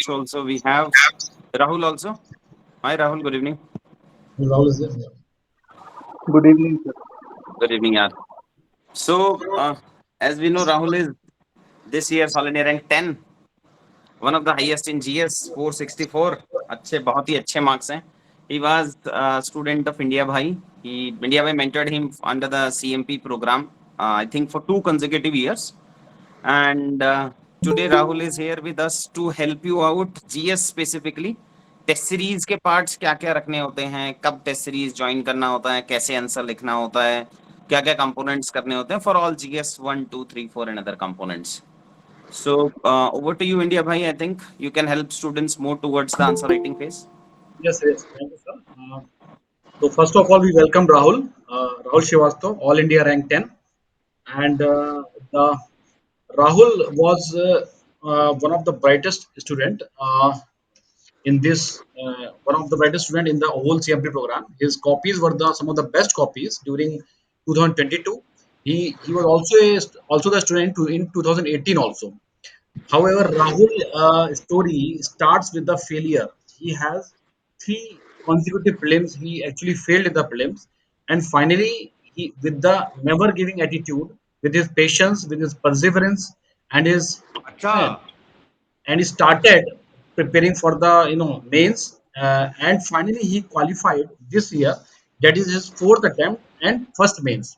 students also. We have Rahul also. Hi, Rahul. Good evening. Rahul is there. Yeah. Good evening, sir. Good evening, yaar. So, as we know, Rahul is this year's holiday rank 10, one of the highest in GS, 464. अच्छे बहुत ही अच्छे marks हैं. He was a student of India Bhai. India Bhai mentored him under the CMP program, I think for 2 consecutive years. And today Rahul is here with us to help you out GS specifically. Test series के parts क्या क्या रखने होते हैं, कब test series join करना होता है, कैसे आंसर लिखना होता है, क्या क्या कंपोनेंट्स करने होते हैं for all GS 1 2 3 4 and other components. So over to you, India bhai. I think you can help students more towards the answer writing phase. Yes, yes. Thank you, sir. So first of all, we welcome Rahul, Rahul Srivastav, All India Rank 10, and the Rahul was one of the brightest student in this one of the brightest student in the whole CMP program. His copies were some of the best copies during 2022. He was also also the student in 2018 also. However, Rahul story starts with the failure. He has three consecutive prelims. He actually failed in the prelims, and finally, he with the never giving attitude, with his patience, with his perseverance, and his अच्छा. eh, and he started preparing for the mains, and finally he qualified this year. That is his fourth attempt and first mains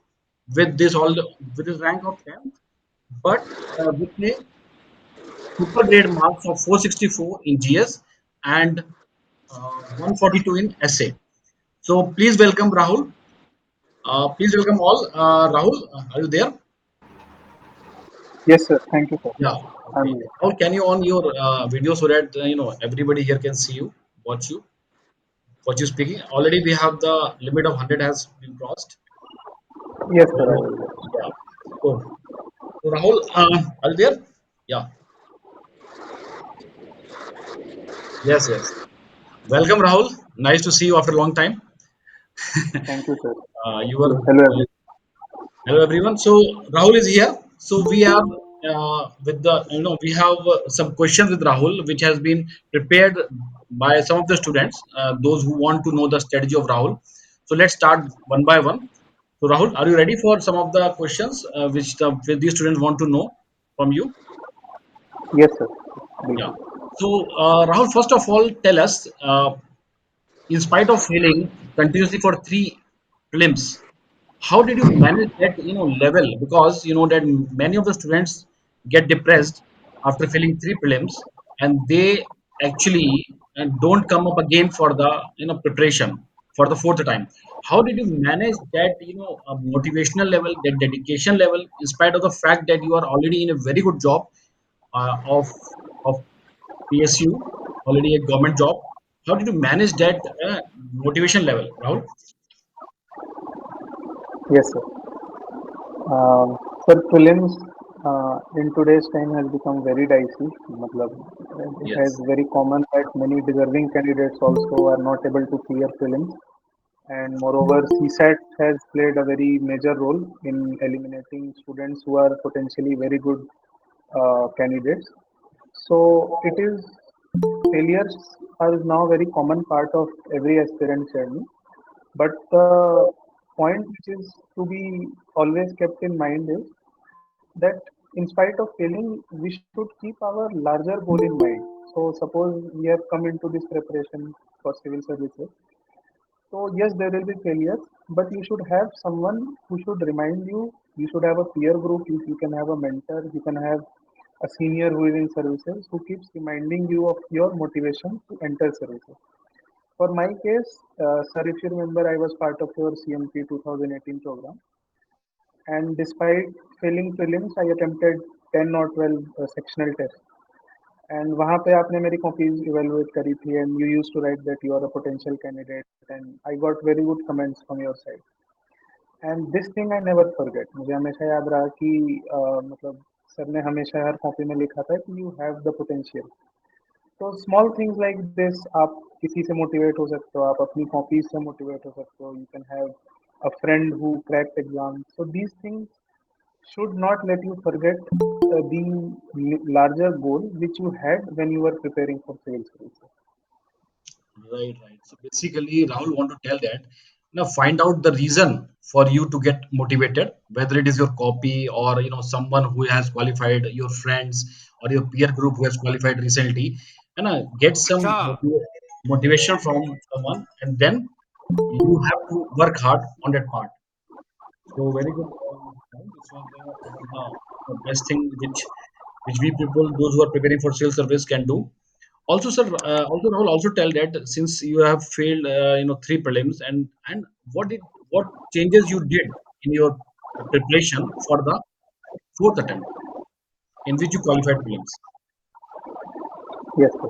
with this all with his rank of 10th, but with a super grade marks of 464 in GS and 142 in SA. So please welcome Rahul. Please welcome all. Rahul, are you there? Yes, sir. Thank you, sir. Yeah. I'm Okay. here. Rahul, can you on your video so that everybody here can see you, watch you, what you speaking? Already we have the limit of 100 has been crossed. Yes, sir. I So will. yeah. So Rahul, are you there? Yeah. Yes. Yes. Welcome, Rahul. Nice to see you after a long time. Thank you, sir. You were Hello, everyone. hello everyone. So Rahul is here. So we have with the we have some questions with Rahul, which has been prepared by some of the students, those who want to know the strategy of Rahul. So let's start one by one. So Rahul, are you ready for some of the questions which these students want to know from you? Yes, sir. Yeah. Please. So Rahul, first of all, tell us. In spite of failing continuously for three prelims, how did you manage that level? Because you know that many of the students get depressed after failing three prelims, and they actually don't come up again for the preparation for the fourth time. How did you manage that motivational level, that dedication level, in spite of the fact that you are already in a very good job of PSU, already a government job? How did you manage that motivation level, Rahul? Yes, sir. Sir, prelims in today's time has become very dicey. Matlab, it has Yes, very common that many deserving candidates also are not able to clear prelims. And moreover, CSAT has played a very major role in eliminating students who are potentially very good candidates. So it is failures are now very common part of every aspirant journey. But the point which is to be always kept in mind is that in spite of failing, we should keep our larger goal in mind. So suppose we have come into this preparation for civil services. So yes, there will be failures, but you should have someone who should remind you. You should have a peer group. You can have a mentor. You can have a senior who is in services who keeps reminding you of your motivation to enter services. For my case, sir, if you remember, I was part of your CMP 2018 program, and despite failing prelims, I attempted 10 or 12 sectional tests. And वहाँ पे आपने मेरी copies evaluate करी थी and you used to write that you are a potential candidate and I got very good comments from your side. And this thing I never forget. मुझे हमेशा याद रहा कि मतलब सर ने हमेशा हर कॉपी में लिखा था कि you have the potential. तो स्मॉल थिंग्स लाइक दिस आप किसी से मोटिवेट हो सकते हो, आप अपनी कॉपीज से मोटिवेट हो सकते हो, you can have a friend who cracked exam. So these things should not let you forget the larger goal which you had when you were preparing for civil services. Right, right. So basically, Rahul want to tell that now find out the reason for you to get motivated, whether it is your copy or someone who has qualified, your friends or your peer group who has qualified recently, and get some motivation from someone, and then you have to work hard on that part. So very good. This was the best thing which we people, those who are preparing for civil service, can do. Also, sir, also Rahul, also tell that since you have failed, three prelims, and what changes you did in your preparation for the fourth attempt in which you qualified prelims. Yes, sir.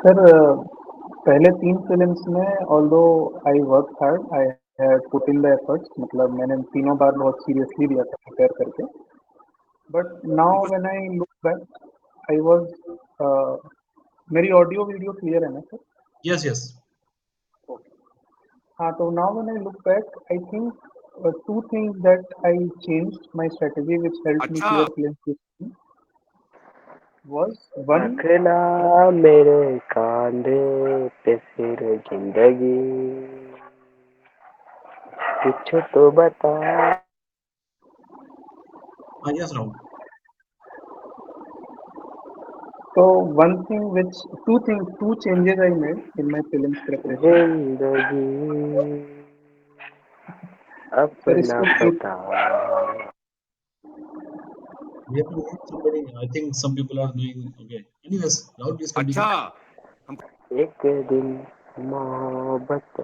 Sir, पहले तीन films में although I work hard I had put in the efforts मतलब मैंने तीनों बार बहुत seriously दिया था prepare करके but now when I look back I was मेरी ऑडियो वीडियो क्लियर है ना सर Yes, yes. ओके हाँ तो now when I look back I think two things that I changed my strategy which helped me clear films was one रखना मेरे कांधे पे सिर जिंदगी कुछ तो बता Yes, Rahul. so one thing which two changes I made in my films preparation जिंदगी sir अपना इसको mute पता We have to meet somebody. I think some people are doing okay. Anyways, Rahul, please continue. एक दिन मोहब्बत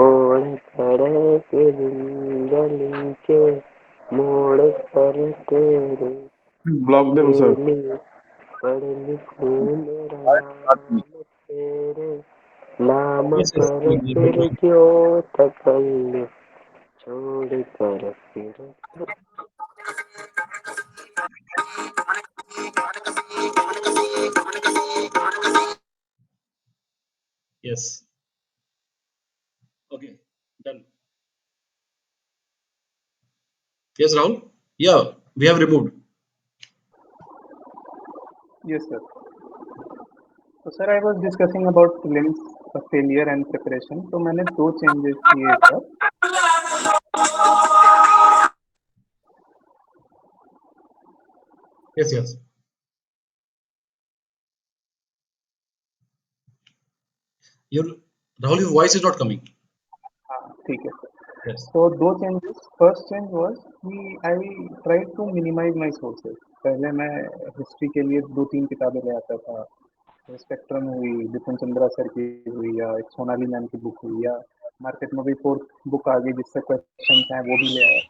ओढ़ करे के दिन गली के मोड़ पर तेरे Block them, sir. तेरी पढ़ लिखूं मेरा नाम तेरे नाम Yes, yes. पर फिर क्यों तकल्लुफ़ छोड़ कर फिर Yes. Okay. Done. Yes, Rahul. Yeah, we have removed. yes sir तो sir I was discussing about films failure and preparation तो मैंने दो चेंजेस किए sir Yes, yes. Your Rahul, your voice is not coming. हाँ ठीक है sir Yes. तो दो changes first change was that I try to minimise my sources पहले मैं हिस्ट्री के लिए दो तीन किताबें ले आता था स्पेक्ट्रम हुई बिपिन चंद्रा सर की हुई या एक सोनाली मैम की बुक हुई या मार्केट में भी फोर्थ बुक आ गई जिससे क्वेश्चन हैं वो भी ले आया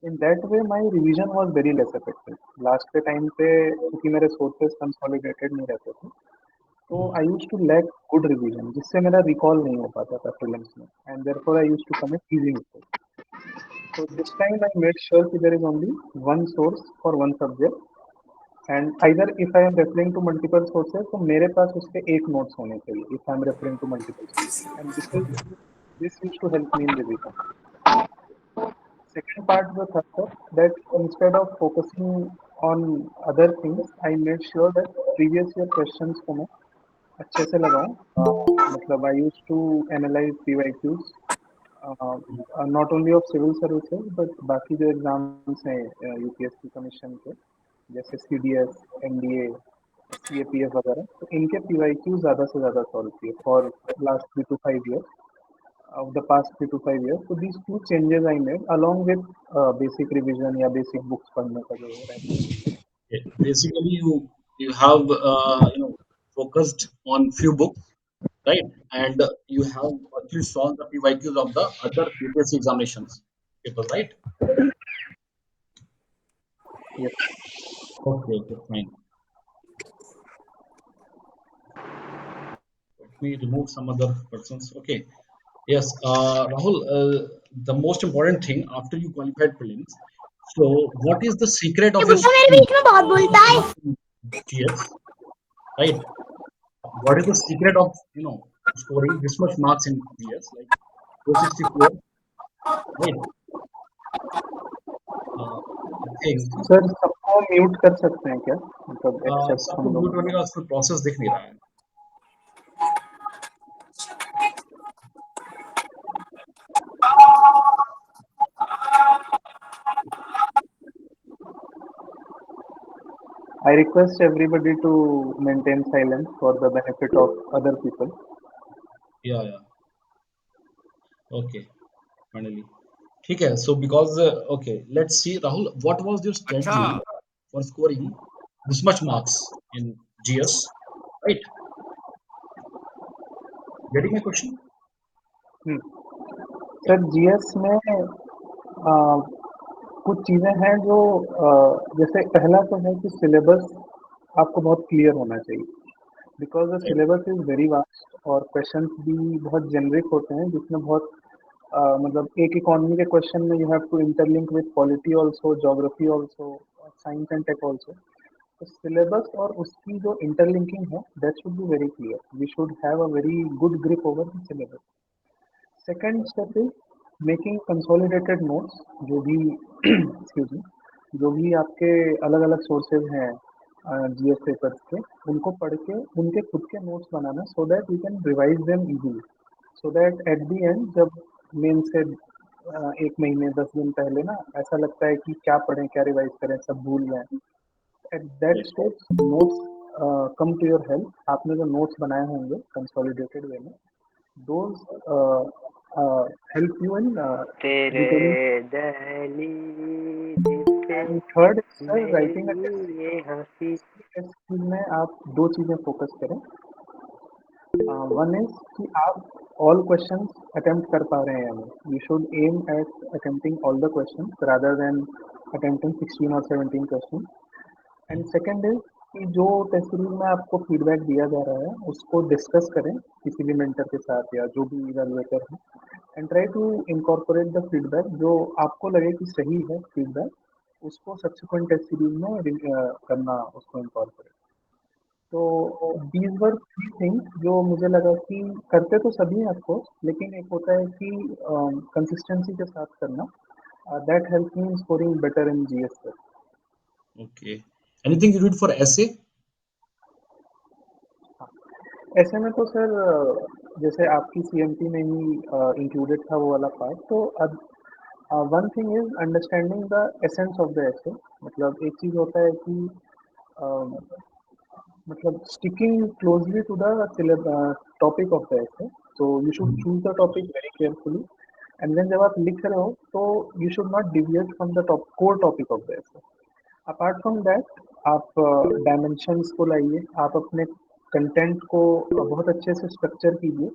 in that way my revision was very less effective last के टाइम पे क्योंकि मेरे सोर्सेज कंसोलिडेटेड नहीं रहते थे तो I use to lack good revision जिससे मेरा रिकॉल नहीं हो पाता था फिल्म्स में and therefore I use to commit easy mistakes so this time I made sure that there is only one source for one subject and either if I am referring to multiple sources तो मेरे पास उसके एक notes होने चाहिए if I am referring to multiple sources and this used to help me in revision. Second part was that instead of focusing on other things I made sure that previous year questions को मैं अच्छे से लगाऊं मतलब I used to analyze PYQs not only of civil services but बाकी जो exams हैं UPSC commission के जैसे सीडीएस एनडीए सीएपीएफ वगैरह तो इनके पीवाईक्यू ज़्यादा से ज़्यादा सॉल्व किए for last 3 to 5 years of the past 3 to 5 years so these two changes I made along with basic revision या basic books पढ़ने का जो रहता है Okay. Basically, you have focused on few books, right? And you have actually solved the PYQs of the other UPSC examinations papers, right? yes Okay, okay, fine. Let me remove some other persons. Okay. Yes, Rahul, the most important thing after you qualified prelims. So, what is the secret of your बुड्ढा मेरे scoring बीच में बहुत बोलता है in GS, right? What is the secret of scoring this much marks in GS, like 464, right? Uh, I think sir सबको को mute कर सकते हैं क्या, मतलब एक्सेस सबको हम लोग? म्यूट होने का उसमें प्रोसेस दिख नहीं रहा है। I request everybody to maintain silence for the benefit of other people. या ओके फाइनली ठीक है। So because okay let's see Rahul, what was your strategy for scoring this much marks in GS, right? Getting my question? Hmm, sir GS में अ, कुछ चीज़ें हैं जो जैसे पहला तो है कि सिलेबस आपको बहुत क्लियर होना चाहिए, because the right syllabus is very vast और क्वेश्चंस भी बहुत जेनरिक होते हैं, जिसमें बहुत मतलब एक इकोनॉमी के क्वेश्चन में you have to interlink with polity also, geography also, science and tech also. तो सिलेबस और उसकी जो इंटरलिंकिंग है that should be very clear, we should have a very good grip over the syllabus. Second step is making consolidated notes, जो भी excuse me, जो भी आपके अलग अलग सोर्सेज हैं जीएस पेपर्स के, उनको पढ़ के उनके खुद के notes banana, so that you can revise them easily, so that at the end जब मेन से 1 महीने 10 दिन पहले ना ऐसा लगता है कि क्या पढ़ें क्या रिवाइज करें सब भूल गए। At that right stage notes come to your help. आपने जो नोट्स बनाए होंगे कंसोलिडेटेड वे में, those help you in तेरे detailing. दहलीज पे And third is sir, writing a test मेरी ये हंसी। skill में आप दो चीजें फोकस करें। वन इज कि आप ऑल क्वेश्चंस अटेम्प्ट कर पा रहे हैं या नहीं, you should aim at attempting all the questions rather than attempting 16 और 17 क्वेश्चन। एंड सेकंड इज कि जो टेस्ट सीरीज में आपको फीडबैक दिया जा रहा है उसको डिस्कस करें किसी भी मेंटर के साथ या जो भी इवैल्यूएटर है, and try to incorporate the feedback जो आपको लगे कि सही है फीडबैक, उसको सब्सिक्वेंट टेस्ट सीरीज में करना, उसको इनकॉर्पोरेट। तो दीज वर थ्री थिंग्स जो मुझे लगा कि करते तो सभी हैं आपको, लेकिन एक होता है कि कंसिस्टेंसी के साथ करना, that help me in scoring better in GS. Okay, anything you did for essay? ऐसे में तो सर जैसे आपकी सीएमपी में ही इंक्लूडेड था वो वाला पार्ट, तो अब one thing is understanding the essence of the essay. मतलब एक चीज होता है कि मतलब sticking closely to the topic of the essay, so you should choose the topic very carefully, and then जब आप लिख रहे हो तो you should not deviate from the top core topic of the essay. Apart from that आप dimensions को लाइए, आप अपने कंटेंट को बहुत अच्छे से स्ट्रक्चर कीजिए।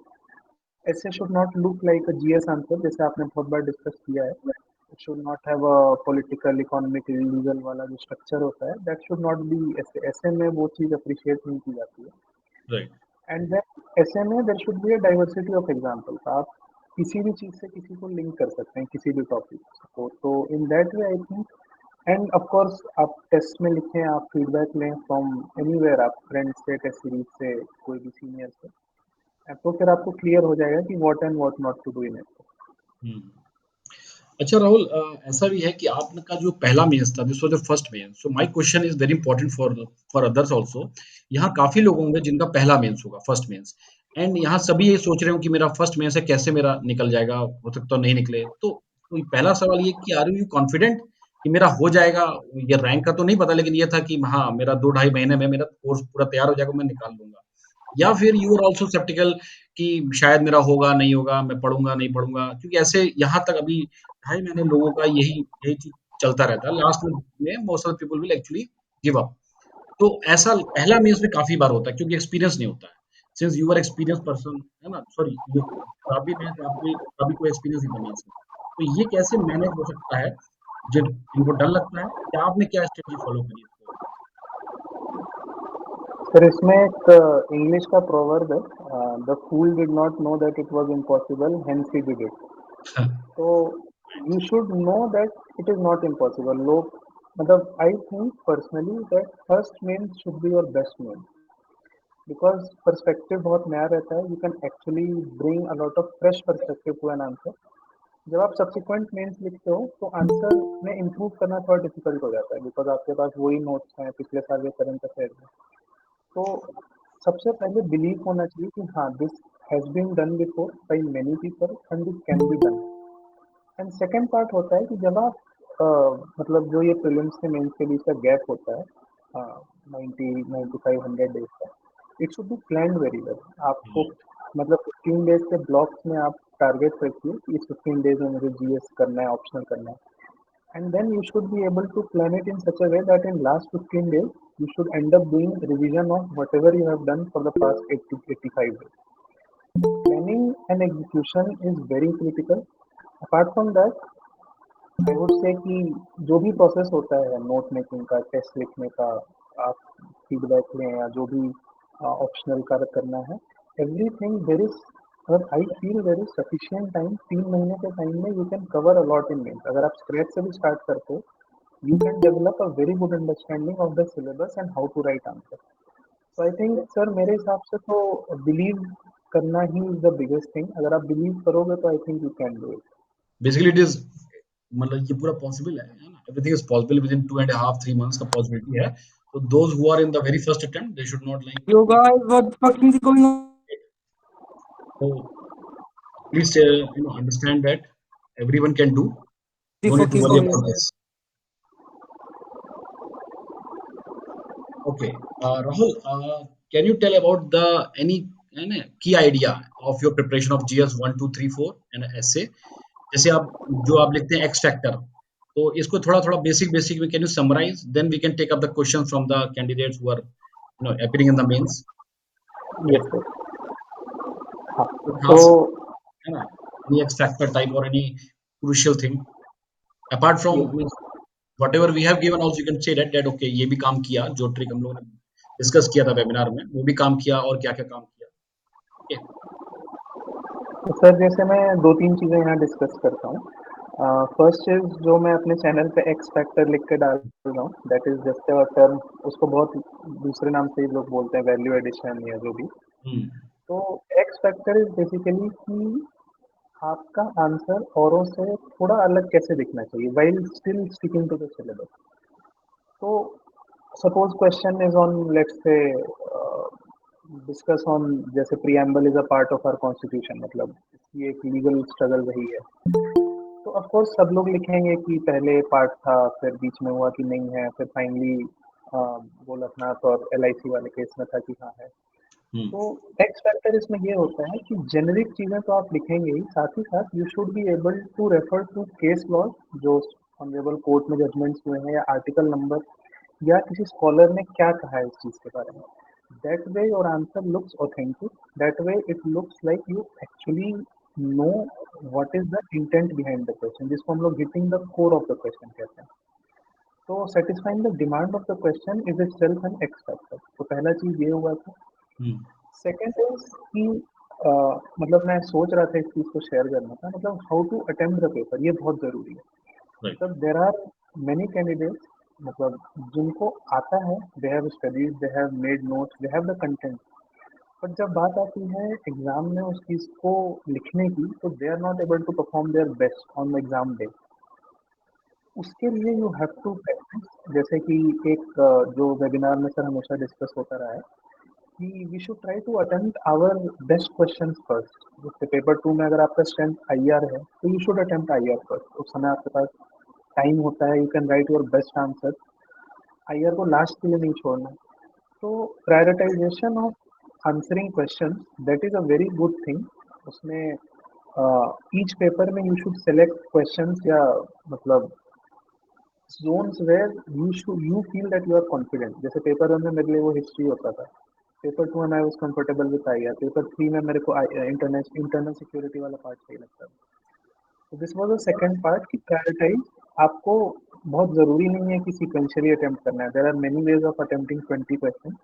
ऐसे should not look like a GS answer, जैसे आपने बहुत बार डिस्कस किया है। It should not have a political economic legal वाला जो स्ट्रक्चर होता है, दैट शुड नॉट बी ऐसे। ऐसे में वो चीज़ अप्रिशिएट नहीं की जाती है। राइट एंड देन ऐसे में there should be a diversity of examples. आप किसी भी चीज़ से किसी को लिंक कर सकते हैं, किसी भी टॉपिक को, तो इन that way I think. End of course आप टेस्ट में लिखें, आप फीडबैक लें फ्रॉम एनीवेयर, आप फ्रेंड से, टेस्ट सीरीज से, कोई भी सीनियर से, तो फिर आपको क्लियर हो जाएगा कि what and what not to do in it. Hmm. अच्छा राहुल, ऐसा भी है कि आपका जो पहला मेंस था, this was your first mains, so my question is very important for for others also. यहाँ काफी लोग होंगे जिनका पहला मेंस होगा, फर्स्ट मेंस, एंड यहाँ सभी ये सोच रहे हो कि मेरा फर्स्ट मेंस है, कैसे मेरा निकल जाएगा, हो सकता है नहीं निकले। तो पहला सवाल ये कि आर यू कॉन्फिडेंट कि मेरा हो जाएगा? ये रैंक का तो नहीं पता, लेकिन ये था कि हाँ, मेरा 2 ढाई महीने में मेरा कोर्स पूरा तैयार हो जाएगा, मैं निकाल लूंगा। या फिर यू आर आल्सो स्केप्टिकल कि शायद मेरा होगा नहीं होगा, मैं पढ़ूंगा नहीं पढ़ूंगा, क्योंकि ऐसे यहाँ तक अभी ढाई महीने लोगों का यही यही चीज चलता रहता है। लास्ट में most of people will actually give up. तो ऐसा पहला मेंस में काफी बार होता है क्योंकि एक्सपीरियंस नहीं होता है। Since you are experience person, है ना, सॉरी, ये काफी में आपके अभी कोई एक्सपीरियंस नहीं था मेंस में, तो ये कैसे मैनेज हो सकता है? जिनको डर लगता है, क्या आपने क्या स्ट्रेटजी फॉलो करी इसको? सर इसमें एक इंग्लिश का प्रोवर्ब है, the fool did not know that it was impossible hence he did it. तो you should know that it is not impossible. लोग मतलब I think personally that first main should be your best main, because perspective बहुत नया रहता है, you can actually bring a lot of fresh perspective to an answer. जब आप subsequent mains लिखते हो तो आंसर में इम्प्रूव करना थोड़ा डिफिकल्ट हो जाता है, बिकॉज आपके पास वही नोट्स हैं पिछले साल के करंट अफेयर में। तो सबसे पहले बिलीव होना चाहिए कि हाँ, this has been done before by many people and this can be done. And second part होता है कि जब आप मतलब जो ये प्रीलिम्स से मेंस के बीच का गैप होता है 90-95-100 डेज का, it should B planned very well. आपको मतलब 15 डेज के ब्लॉक्स में आप टारगेट रखिए कि इस 15 डेज में मुझे जीएस करना है, ऑप्शनल करना है, and then you should be able to plan it in such a way that in last 15 days you should end up doing revision of whatever you have done for the past 80-85 days. Planning and execution is very critical. Apart from that, I would say कि जो भी process होता है note making का, test लिखने का, आप feedback लें या जो भी ऑप्शनल कार्य करना है, एवरीथिंग देर इज, मतलब I feel there is sufficient time. 3 महीने के टाइम में you can cover a lot in mains. अगर आप स्क्रैच से भी स्टार्ट करते हो, you can develop a very good understanding of the syllabus and how to write answer. So I think sir मेरे हिसाब से तो believe करना ही is the biggest thing. अगर आप believe करोगे तो I think you can do it. Basically it is, मतलब ये पूरा पॉसिबल है ना, everything is possible within 2.5-3 months का पॉसिबिलिटी है। तो those who are in the very first attempt they should not like, Yo guys, what the fuck is going on? so please understand that everyone can do, The no need fuck to is worry going about on? this. Okay, Rahul, can you tell about the any key idea of your preparation of GS 1 2 3 4 and essay? जैसे आप जो आप लिखते हैं x factor, तो इसको थोड़ा थोड़ा बेसिक बेसिक में can you summarise, then we can take up the question from the candidates who are appearing in the mains. Yes sir. हाँ, Could तो ask, है ना, any X factor type or any crucial thing apart from ये means whatever we have given, also you can say that okay ये भी काम किया, जो ट्रिक हम लोगों ने डिस्कस किया था वेबिनार में, वो भी काम किया और क्या क्या काम किया। ओके, तो सर जैसे मैं 2-3 चीज़ें यहाँ डिस्कस करता हूँ। फर्स्ट चीज़ जो मैं अपने चैनल पे एक्स फैक्टर लिख के डाल रहा हूँ, that is just a term. उसको बहुत दूसरे नाम से ही लोग बोलते हैं, वैल्यू एडिशन या जो भी। तो एक्स फैक्टर इज बेसिकली कि आपका आंसर औरों से थोड़ा अलग कैसे दिखना चाहिए while still sticking to the syllabus. तो suppose question is on, let's say, discuss on जैसे preamble is a part of our constitution, मतलब ये एक legal struggle रही है। तो of course सब लोग लिखेंगे कि पहले पार्ट था, फिर बीच में हुआ कि नहीं है, फिर फाइनली गोलकनाथ और LIC वाले केस में था कि हाँ है। तो एक्स फैक्टर इसमें ये होता है कि जेनरिक चीजें तो आप लिखेंगे ही, साथ ही साथ you should be able to refer to case law जो ऑनरेबल कोर्ट में जजमेंट्स हुए हैं, या आर्टिकल नंबर, या किसी स्कॉलर ने क्या कहा है इस चीज के बारे में। That way your answer looks authentic, that way it looks like you actually know what is the intent behind the question, जिसको हम लोग hitting the core of the question कहते हैं। तो satisfying the demand of the question is itself an X factor. तो पहला चीज ये हुआ था। सेकेंड इज कि मतलब मैं सोच रहा था इस चीज को शेयर करना था, मतलब how to attempt the paper, ये बहुत जरूरी है। मतलब देर आर मेनी कैंडिडेट्स, मतलब जिनको आता है, they have studies, they have made notes, they have the content, but जब बात आती है एग्जाम में उस चीज को लिखने की, तो they are not able to perform their best on the exam day. उसके लिए यू हैव टू प्रैक्टिस। जैसे कि एक जो वेबिनार में सर हमेशा डिस्कस होता रहा है कि we should try to attempt our best questions first. जैसे पेपर 2 में अगर आपका स्ट्रेंथ आईआर है, तो you should attempt IR first. उस समय आपके पास टाइम होता है, you can write your best answer. IR को लास्ट के लिए नहीं छोड़ना। तो prioritisation of answering question, that is a very good thing. उसमें ईच पेपर में यू शुड सेलेक्ट क्वेश्चंस, या मतलब zones where you feel that you are confident. जैसे पेपर 1 में मेरे लिए वो हिस्ट्री होता था, पेपर 2 में I was comfortable with IR, paper 3 में मेरे को इंटरनेट सिक्योरिटी वाला पार्ट सही लगता था। तो this was the second part कि प्रायोरिटाइज। आपको बहुत जरूरी नहीं है कि सीक्वेंशियली अटेम्प्ट करना है। There are many ways of attempting 20 question,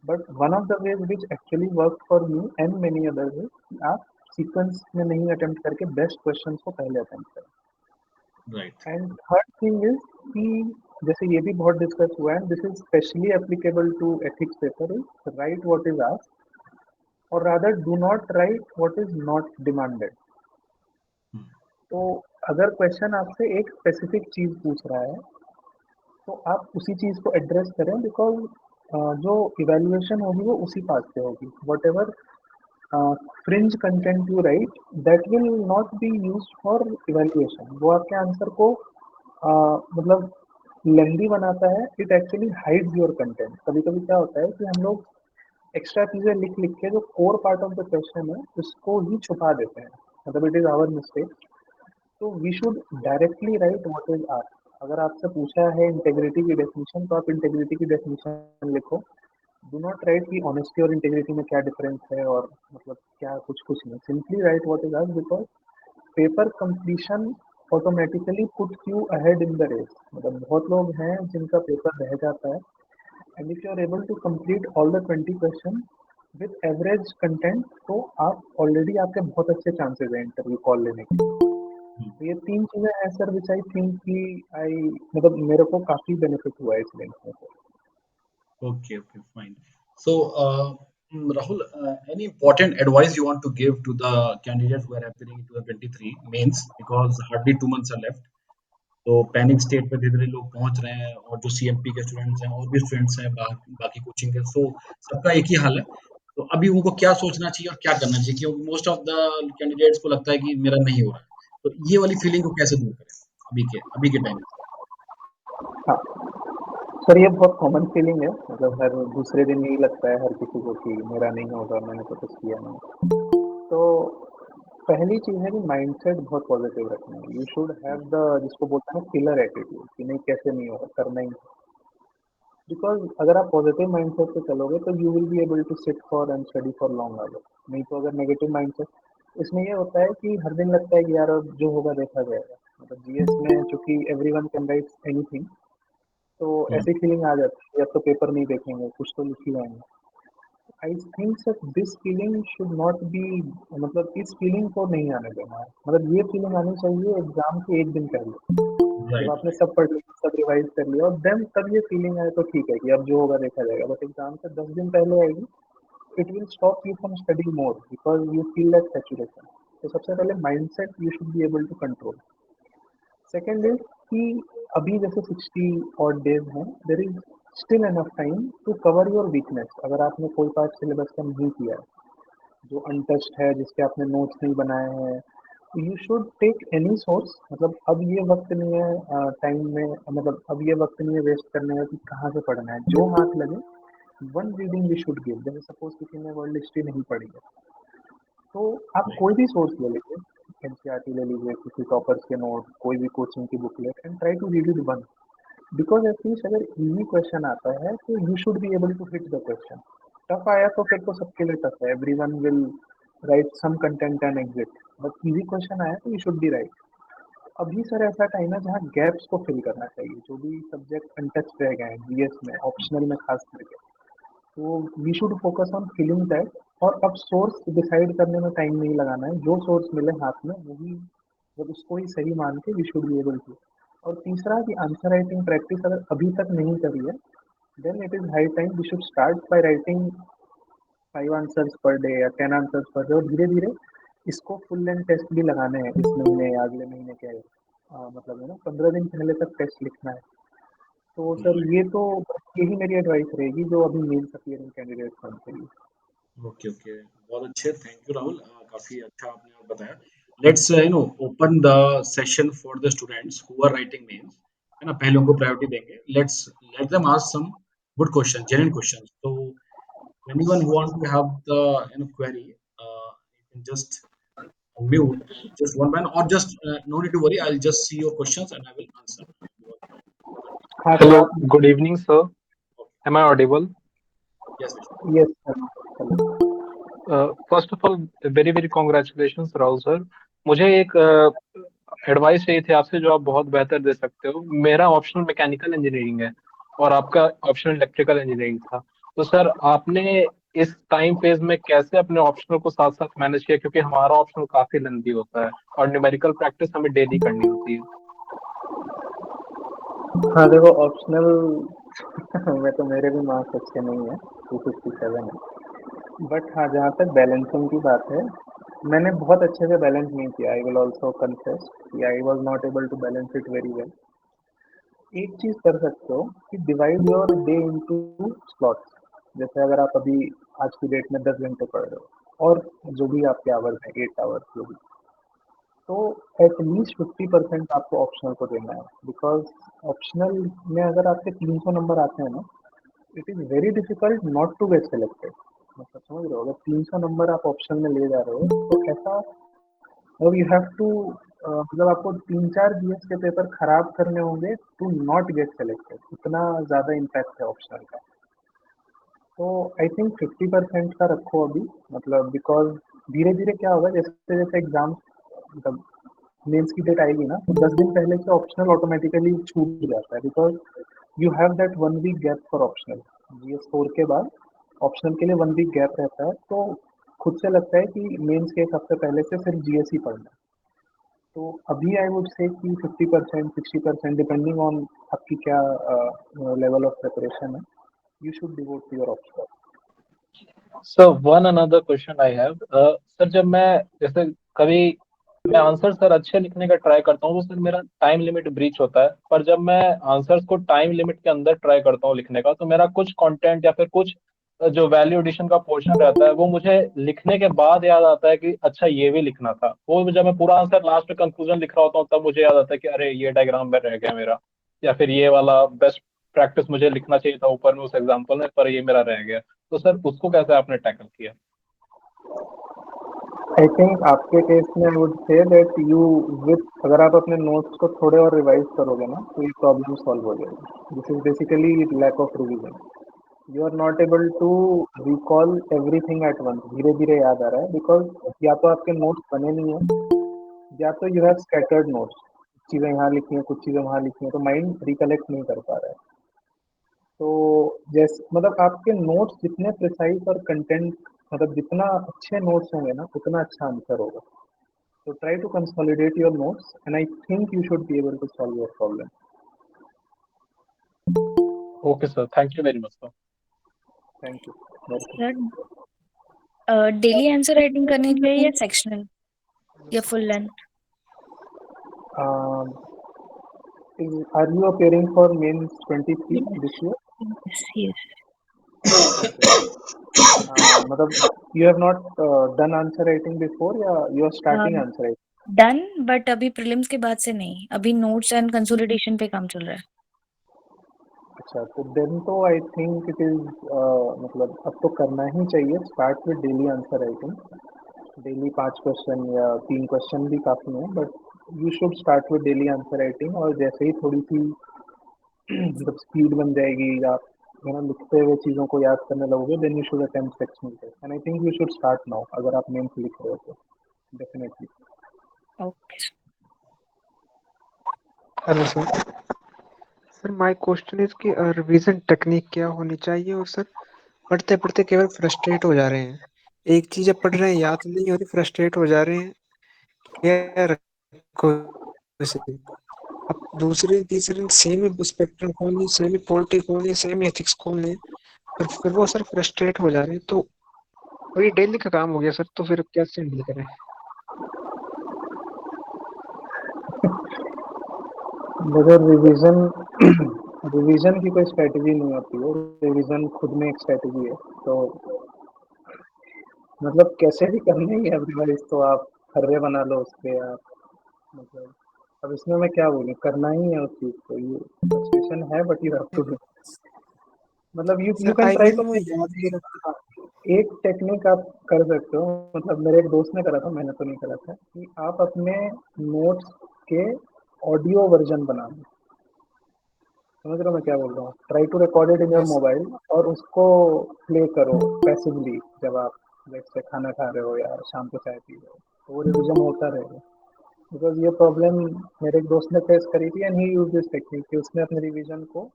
but one of the ways which actually work for me and many others is कि आप सीक्वेंस में नहीं अटेम्प्ट करके बेस्ट क्वेश्चन को पहले अटेम्प्ट करें। एंड थर्ड थिंग इज कि जैसे ये भी बहुत डिस्कस हुआ है, this is specially applicable to ethics paper, is write what is asked, और rather do not write what is not demanded. तो अगर क्वेश्चन आपसे एक स्पेसिफिक चीज़ पूछ रहा है तो आप उसी चीज़ को एड्रेस करें, बिकॉज जो इवेल्युएशन होगी वो उसी पार्ट से होगी. Whatever fringe content you write, that will not be use for evaluation. वो आपके आंसर को मतलब लेंदी बनाता है. It actually hides your content. कभी कभी क्या होता है कि हम लोग एक्स्ट्रा चीजें लिख लिख के जो core part of the question है उसको ही छुपा देते हैं. मतलब इट इज आवर मिस्टेक. तो we should directly write what is asked. अगर आपसे पूछा है इंटेग्रिटी की डेफिनेशन तो आप इंटेग्रिटी की डेफिनेशन लिखो. डू नॉट राइट कि ऑनेस्टी और इंटेग्रिटी में क्या डिफरेंस है और मतलब क्या कुछ कुछ नहीं. Simply write what is asked, because paper completion automatically put you ahead in the race. मतलब बहुत लोग हैं जिनका पेपर रह जाता है. And if you are able to complete all the 20 question with average content, तो आप ऑलरेडी आपके बहुत अच्छे चांसेस हैं इंटरव्यू कॉल लेने के. तो ये 3 चीजें हैं सर विच आई थिंक कि आई मतलब मेरे को काफी बेनिफिट हुआ है इस लिंक में. Okay, okay, fine. So, Rahul, any important advice you want to give to the candidates who are appearing in 2023 mains, because hardly 2 months are left. तो पैनिक स्टेट पे धीरे धीरे लोग पहुंच रहे हैं, और जो सीएमपी के स्टूडेंट्स हैं और भी स्टूडेंट्स हैं बाकी कोचिंग के, सो सबका एक ही हाल है. तो अभी उनको क्या सोचना चाहिए और क्या करना चाहिए, क्योंकि मोस्ट ऑफ द कैंडिडेट्स को लगता है कि मेरा नहीं हो रहा है. तो ये वाली फीलिंग को कैसे दूर करें अभी के टाइम. हाँ सर, ये बहुत कॉमन फीलिंग है. मतलब हर दूसरे दिन यही लगता है हर किसी को कि मेरा नहीं होगा, मैंने तो कुछ किया नहीं. तो पहली चीज़ है कि माइंडसेट बहुत पॉजिटिव रखना है. यू शुड हैव द जिसको बोलते हैं किलर एटीट्यूड कि नहीं कैसे नहीं होगा, करना ही. बिकॉज अगर आप पॉजिटिव माइंडसेट से चलोगे तो you will be able to sit for and study for long hour. नहीं तो अगर नेगेटिव माइंडसेट, इसमें ये होता है कि हर दिन लगता है कि यार अब जो होगा देखा जाएगा. मतलब जीएस में चूंकि एवरीवन कैन राइट एनीथिंग, तो ऐसी फीलिंग आ जाती है अब तो पेपर नहीं देखेंगे, कुछ तो लिख ही जाएंगे. I think sir this feeling should not be, मतलब इस फीलिंग को नहीं आने देना है. मतलब ये फीलिंग आनी चाहिए एग्जाम के एक दिन पहले, जब राइट. आपने सब पढ़ लिया, सब रिवाइज कर लिया, और देन तब ये फीलिंग आए तो ठीक है कि अब जो होगा देखा जाएगा. बट एग्जाम से 10 दिन पहले आएगी, it will stop you from study more because you feel that saturation. तो सबसे पहले mindset you should be able to control. Second is कि अभी जैसे 60 odd days हैं, there is still enough time to cover your weakness. अगर आपने कोई पार्ट सिलेबस का नहीं किया है, जो अनटच्ड है, जिसके आपने नोट्स नहीं बनाए हैं, you should take any source. मतलब अब ये वक्त नहीं है टाइम में, मतलब अब ये वक्त नहीं है वेस्ट करने का कि कहाँ से पढ़ना है. जो हाथ लगे one reading we should give. जैसे सपोज किसी ने वर्ल्ड हिस्ट्री नहीं पढ़ी है, तो आप कोई भी सोर्स ले लीजिए. एनसीईआरटी ले लीजिए, किसी टॉपर्स के नोट, कोई भी कोचिंग की booklet, and try to read it one. Because at least अगर इजी क्वेश्चन आता है तो you should be able to hit the question. Tough आया तो फिर तो सबके लिए टफ है. Everyone will write some content and exit. But easy question आया तो यू शुड बी राइट. अभी सर ऐसा टाइम है जहाँ गैप्स को फिल करना चाहिए. जो भी सब्जेक्ट अनटच रह गए हैं जीएस में, ऑप्शनल में खास करके, तो we should focus on filling that. और अब सोर्स डिसाइड करने में टाइम नहीं लगाना है. जो सोर्स मिले हाथ में वही, मतलब उसको ही सही मान के we should be able to. और तीसरा कि आंसर राइटिंग प्रैक्टिस अगर अभी तक नहीं करी है, then it is high time we should start by writing 5 answers per day या 10 आंसर्स पर डे. और धीरे धीरे इसको फुल लेंथ टेस्ट भी लगाने हैं इस महीने या अगले महीने के मतलब है ना 15 दिन पहले तक टेस्ट लिखना है. तो सर ये तो यही मेरी एडवाइस रहेगी जो अभी मेंस अपीयरिंग कैंडिडेट बन के लिए. ओके, ओके, बहुत अच्छे, थैंक यू राहुल. काफी अच्छा आपने और बताया. Let's open the session for the students who are writing mains, है ना. पहले उनको प्रायोरिटी देंगे. Let's let them ask some good question, genuine question. तो anyone who want to have the query, you can just mute just one man, or just no need to worry, I'll just see your questions and I will answer. हाँ sir Hello, आप. good evening, sir. Okay. Am I audible? Yes, Vishnu. Yes sir. First of all, very very congratulations, Rahul sir. मुझे एक advice चाहिए थी आपसे जो आप बहुत बेहतर दे सकते हो. मेरा ऑप्शनल मैकेनिकल इंजीनियरिंग है और आपका ऑप्शनल इलेक्ट्रिकल इंजीनियरिंग था. तो सर आपने इस टाइम फेज में कैसे अपने ऑप्शनल को साथ साथ मैनेज किया, क्योंकि हमारा ऑप्शनल काफी लेंथी होता है और न्यूमेरिकल प्रैक्टिस हमें डेली करनी होती है. हाँ देखो ऑप्शनल में तो मेरे भी मार्क्स अच्छे नहीं है, 257 है. बट हाँ जहाँ तक बैलेंसिंग की बात है, मैंने बहुत अच्छे से बैलेंस नहीं किया, आई विल ऑल्सो कन्फेस कि I was not able to balance it very well. एक चीज कर सकते हो कि divide your day into slots. जैसे अगर आप अभी आज की डेट में 10 घंटे पढ़ रहे हो और जो भी आपके आवर्स हैं 8 आवर्स जो भी, तो एटलीस्ट 50% आपको ऑप्शनल को देना है। बिकॉज ऑप्शनल में अगर आपके 300 नंबर आते हैं ना, it is very difficult not to get selected. मतलब समझ रहे हो, अगर 300 नंबर आप ऑप्शनल में ले जा रहे हो तो ऐसा मतलब यू हैव टू मतलब आपको 3-4 जीएस के पेपर खराब करने होंगे टू नॉट गेट सेलेक्टेड। इतना ज़्यादा इम्पैक्ट है ऑप्शनल का। तो आई थिंक 50% का रखो अभी। मतलब बिकॉज धीरे धीरे क्या होगा, जैसे जैसे एग्जाम मतलब मेंस की डेट आएगी ना, तो 10 दिन पहले से ऑप्शनल ऑटोमेटिकली छूट जाता है। Because you have that 1 week gap for optional. GS4 के बाद ऑप्शनल के लिए 1 वीक गैप रहता है, तो खुद से लगता है कि मेंस के एक हफ्ते पहले से सिर्फ GS ही पढ़ना है। तो अभी आई वुड से कि 50% 60% डिपेंडिंग ऑन आपकी क्या लेवल ऑफ प्रिपरेशन है, you should devote to your optional. Sir one another question I have sir, जब मैं जैसे कभी मैं आंसर सर अच्छे लिखने का ट्राई करता हूँ तो सर मेरा टाइम लिमिट ब्रीच होता है, पर जब मैं आंसर्स को टाइम लिमिट के अंदर ट्राई करता हूँ लिखने का तो मेरा कुछ कंटेंट या फिर कुछ जो वैल्यू एडिशन का पोर्शन रहता है वो मुझे लिखने के बाद याद आता है कि अच्छा ये भी लिखना था। वो जब मैं पूरा आंसर लास्ट में कंक्लूजन लिख रहा होता हूँ तब मुझे याद आता है कि अरे ये डायग्राम में रह गया मेरा, या फिर ये वाला बेस्ट प्रैक्टिस मुझे लिखना चाहिए था ऊपर में उस एग्जाम्पल में, पर ये मेरा रह गया। तो सर उसको कैसे आपने टैकल किया? आई थिंक आपके केस में I would say that you with अगर आप अपने नोट्स को थोड़े और रिवाइज करोगे ना तो ये प्रॉब्लम सॉल्व हो जाएगी। This is basically lack of revision. You are not able to recall everything at once. धीरे धीरे याद आ रहा है बिकॉज या तो आपके नोट्स बने नहीं है, या तो यू हैव स्कैटर्ड नोट्स। कुछ चीज़ें यहाँ लिखी हैं, कुछ चीज़ें वहाँ लिखी हैं, तो माइंड रिकलेक्ट नहीं कर पा रहा है। तो जैसे मतलब आपके नोट्स जितने प्रिसाइज और कंटेंट मतलब जितना अच्छे नोट्स होंगे ना उतना अच्छा आंसर होगा। So try to consolidate your notes, and I think you should be able to solve your problem. Okay sir, thank you very much sir. Thank you. Welcome. Sir daily answer writing करनी चाहिए या sectional या full length? Um, are you appearing for mains 23 this year? Yes yes. Okay. मतलब you have not done answer writing before या you are starting answer writing? Done, but अभी prelims के बाद से नहीं, अभी नोट्स एंड कंसोलिडेशन पे काम चल रहा है। अच्छा, तो देन तो आई थिंक इट इज मतलब अब तो करना ही चाहिए। Start with daily answer writing. Daily 5 question या 3 क्वेश्चन भी काफ़ी हैं, but you should start with daily answer writing. और जैसे ही थोड़ी सी मतलब स्पीड बन जाएगी या है ना लिखते हुए चीज़ों को याद करने लगोगे, then you should attempt sectional test. And I think you should start now अगर आप मेंस लिख रहे हो तो definitely. Okay. Hello sir. Sir my question is कि रिवीजन टेक्निक क्या होनी चाहिए, और सर पढ़ते पढ़ते केवल फ्रस्ट्रेट हो जा रहे हैं। एक चीज जब पढ़ रहे हैं याद नहीं हो रही, फ्रस्ट्रेट हो जा रहे हैं। क्या रखो इसे? अब दूसरे तीसरे सेम ही स्पेक्ट्रम खोल लिए, सेम ही पॉलिटी खोल लिए, सेम ही एथिक्स खोल लिए, पर फिर वो सर फ्रस्ट्रेट हो जा रहे हैं। तो वही डेली का काम हो गया सर, तो फिर कैसे हैंडल करें? मगर रिवीजन रिवीजन की कोई स्ट्रेटजी नहीं होती है। रिवीजन खुद में एक स्ट्रेटजी है। तो मतलब कैसे भी करना ही है अदरवाइज तो आप हर्रे बना लो उसके आप। मतलब अब इसमें मैं क्या बोलूँ, करना ही है उस चीज़ को। ये फ्रस्ट्रेशन है but you have to do. मतलब you sir can I try mean to. वो याद नहीं रखता। हाँ, एक टेक्निक आप कर सकते हो। मतलब मेरे एक दोस्त ने करा था, मैंने तो नहीं करा था, कि आप अपने नोट्स के ऑडियो वर्जन बना लो। समझ रहे हो मैं क्या बोल रहा हूँ? Try to record it in your yes. Mobile और उसको प्ले करो पैसिवली जब आप लेट्स से खाना खा रहे हो या शाम को चाय पी रहे हो, तो वो रिविजन होता रहेगा। बिकॉज ये प्रॉब्लम मेरे एक दोस्त ने फेस करी थी, and he use this technique कि उसने अपने रिविजन को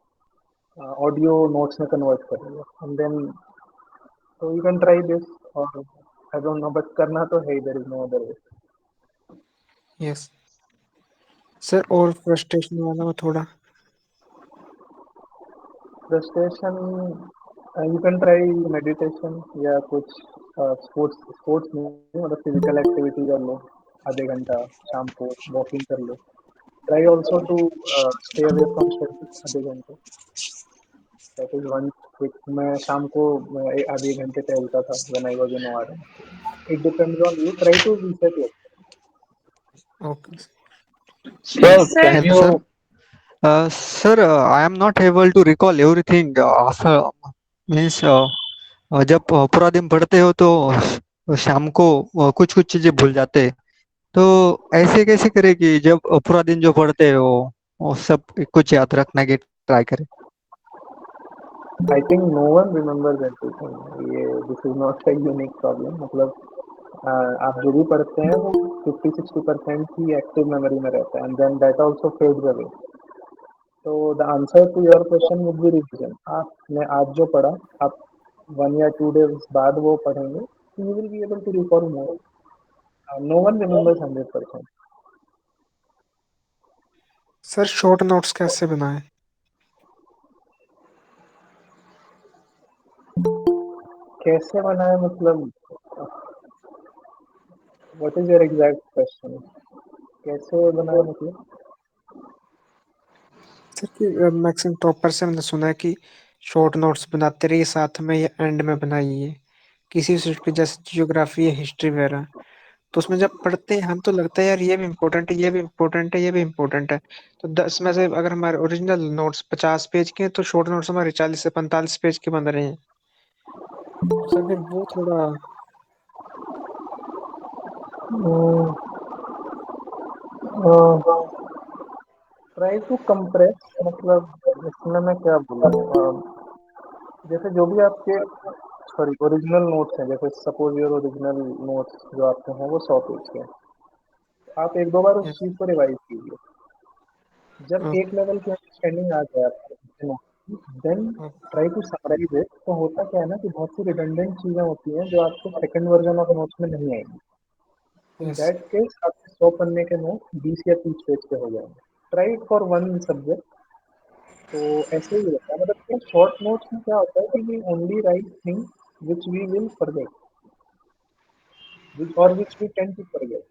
ऑडियो नोट्स में कन्वर्ट कर लिया। एंड देन तो यू कैन ट्राई दिस। और आई डोंट नो बट करना तो है, there is no other way. Yes sir, और फ्रस्ट्रेशन वाला वो थोड़ा। Frustration you can try meditation या कुछ स्पोर्ट्स स्पोर्ट्स में मतलब फिजिकल एक्टिविटी कर लो, आधे घंटा शाम को वॉकिंग कर लो. Try also to stay away from study आधे घंटे. That is one quick. मैं शाम को आधे घंटे टहलता था when I was in R. It depends on you. Try to reset your. Okay. Sir Sir, can Thank you, you sir. Sir, I am not able to recall everything after means जब पूरा दिन पढ़ते हो तो शाम को कुछ कुछ चीजें भूल जाते हैं, तो ऐसे कैसे करें कि जब पूरा दिन जो पढ़ते हो वो सब कुछ याद रखने की ट्राई करें. I think no one remembers everything. ये this is not a unique problem. मतलब आप जो भी पढ़ते हैं वो 50-60% ही एक्टिव मेमोरी में रहता है and then that also fades away. तो the answer to your question would be revision. आपने आज जो पढ़ा आप 1 या 2 days बाद वो पढ़ेंगे, you will be able to recall more. No one remembers 100%. Sir short notes कैसे बनाएं? कैसे बनाए मतलब what is your exact question? कैसे बनाए मतलब सर कि मैक्सिमम टॉपर से मैंने सुना है कि शॉर्ट नोट्स बनाते रहिए, साथ में ये एंड में बनाइए किसी सब्जेक्ट की, जैसे जियोग्राफी या हिस्ट्री वगैरह. तो उसमें जब पढ़ते हैं हम तो लगता है यार ये भी इम्पोर्टेंट है, ये भी इम्पोर्टेंट है, ये भी इम्पोर्टेंट है. तो 10 में से अगर हमारे ओरिजिनल नोट्स 50 पेज के हैं तो शॉर्ट नोट्स हमारे 40 से 45 पेज के बन रहे हैं. सर फिर वो थोड़ा ट्राई टू कंप्रेस. मतलब इसमें मैं क्या बोलूँ, जैसे जो भी आपके सॉरी ओरिजिनल नोट्स हैं, जैसे सपोज योर ओरिजिनल नोट्स जो आपके हैं वो 100 पेज के हैं. आप एक दो बार उस yes, चीज़ को रिवाइज कीजिए. जब okay, एक लेवल की अंडरस्टैंडिंग आ जाए आपको then okay, try to summarise it. तो होता क्या है ना कि बहुत सी रिडंडेंट चीज़ें होती हैं जो आपको सेकंड वर्जन ऑफ नोट्स में नहीं आएंगी. इन yes, दैट केस आपके 100 पन्ने के नोट 20 या 30 पेज के हो जाएंगे. Try it for one subject. तो ऐसे ही होता है. मतलब शॉर्ट नोट्स में क्या होता है कि we only write things which we will forget और which we tend to forget.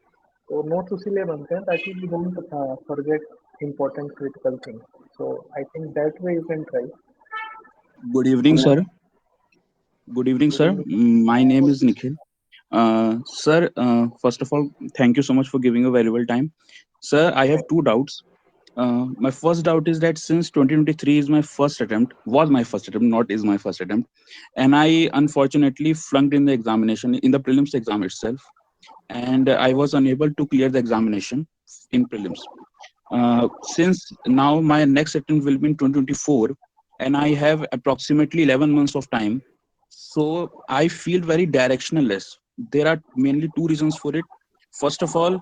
तो नोट्स इसीलिए बनते हैं ताकि we don't forget important critical things. So I think that way you can try. Good evening, sir. Good evening, Good sir. evening. My name is Nikhil. Sir, first of all, thank you so much for giving your valuable time. Sir, I have two doubts. My first doubt is that since 2023 is my first attempt, was my first attempt, not is my first attempt, and I unfortunately flunked in the examination, in the prelims exam itself, and I was unable to clear the examination in prelims. Since now my next attempt will be in 2024, and I have approximately 11 months of time, so I feel very directionless. There are mainly two reasons for it. First of all,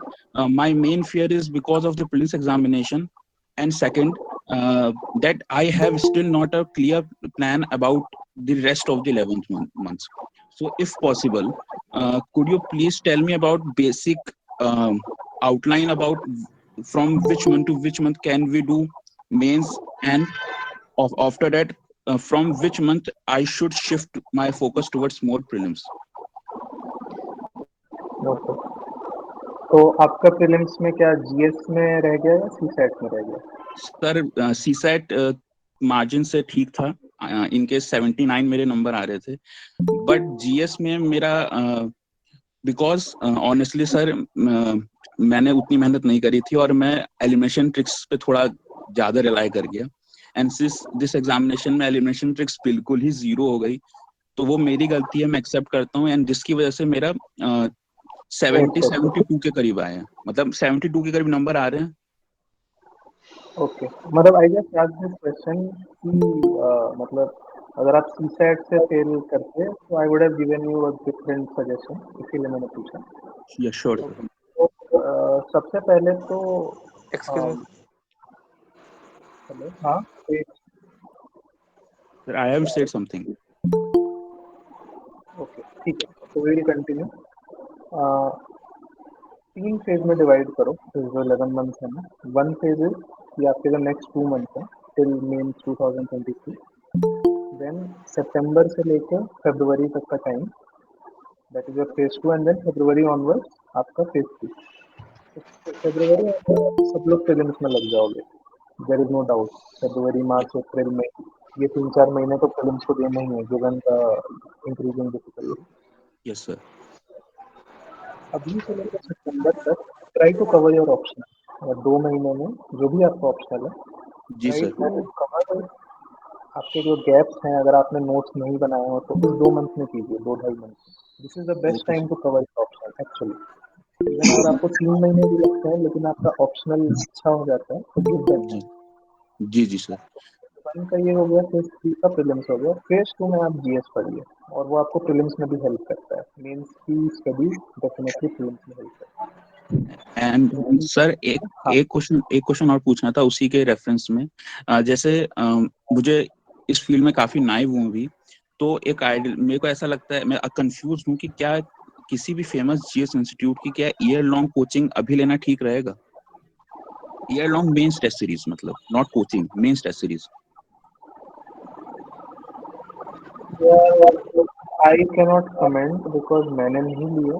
my main fear is because of the prelims examination, and second, that I have still not a clear plan about the rest of the 11th months. So, if possible, could you please tell me about basic outline about from which month to which month can we do mains, and after that, from which month I should shift my focus towards more prelims? Okay. तो आपका prelims में क्या GS में रह गया या सी set में रह गया? सर सी सेट मार्जिन से ठीक था, इनके 79 मेरे नंबर आ रहे थे, बट जीएस में मेरा बिकॉज ऑनेस्टली सर मैंने उतनी मेहनत नहीं करी थी और मैं एलिमिनेशन ट्रिक्स पे थोड़ा ज्यादा रिलाई कर गया, एंड दिस एग्जामिनेशन में एलिमिनेशन ट्रिक्स बिल्कुल ही जीरो हो गई. तो वो मेरी गलती है, मैं एक्सेप्ट करता हूँ, एंड जिसकी वजह से मेरा 72 के करीब आए हैं, मतलब 72 के करीब नंबर आ रहे हैं. ओके. मतलब I just asked this question कि मतलब अगर आप सी सेट से फेल करते तो I would have given you a different suggestion, इसीलिए मैंने पूछा. या श्योर सर. तो सबसे पहले तो excuse me. हेलो. हाँ. Sir I have said something. Okay ठीक है. तो विल कंटिन्यू. 3 फेज में डिवाइड करो जो 11 मंथ्स है ना. वन फेज इज कि आपके जो नेक्स्ट 2 मंथ है टिल मेंस 2023. देन सितंबर से लेकर फरवरी तक का time that is your phase 2 and then फरवरी ऑनवर्ड्स आपका फेज 3। फरवरी सब लोग प्रीलिम्स में लग जाओगे, देयर इज नो डाउट। फरवरी मार्च अप्रैल मई ये 3-4 महीने तो प्रीलिम्स को देना ही है given the increasing difficulty. Yes sir. अभी से लेकर सितंबर तक try to cover your optional, या 2 महीने में जो भी आपका ऑप्शनल है जी ट्राई सर। टू कवर आपके जो गैप्स हैं। अगर आपने नोट्स नहीं बनाए हो तो इस 2 मंथ में कीजिए, 2-2.5 month. This is the best okay time to cover optional actually. Even अगर आपको 3 महीने भी लगते हैं लेकिन आपका ऑप्शनल अच्छा हो जाता है तो गिव दैट जी टाइम। जी जी सर। वन का ये हो गया, फेज 3 का प्रीलिम्स हो गया। फेज 2 में आप जीएस पढ़िए और वो आपको प्रीलिम्स में भी हेल्प करता है। मेंस की स्टडी डेफिनेटली प्रीलिम्स में हेल्प करता एंड है। सर एक हाँ, एक क्वेश्चन और पूछना था उसी के रेफरेंस में। जैसे मुझे इस फील्ड में काफी नाइव हूँ अभी, तो एक आइडिया मेरे को ऐसा लगता है, मैं कंफ्यूज हूँ कि क्या किसी भी फेमस जीएस इंस्टीट्यूट की क्या ईयर लॉन्ग कोचिंग अभी लेना ठीक रहेगा? Year long mains test series, मतलब not coaching, mains test series. I cannot comment because मैंने नहीं लिए,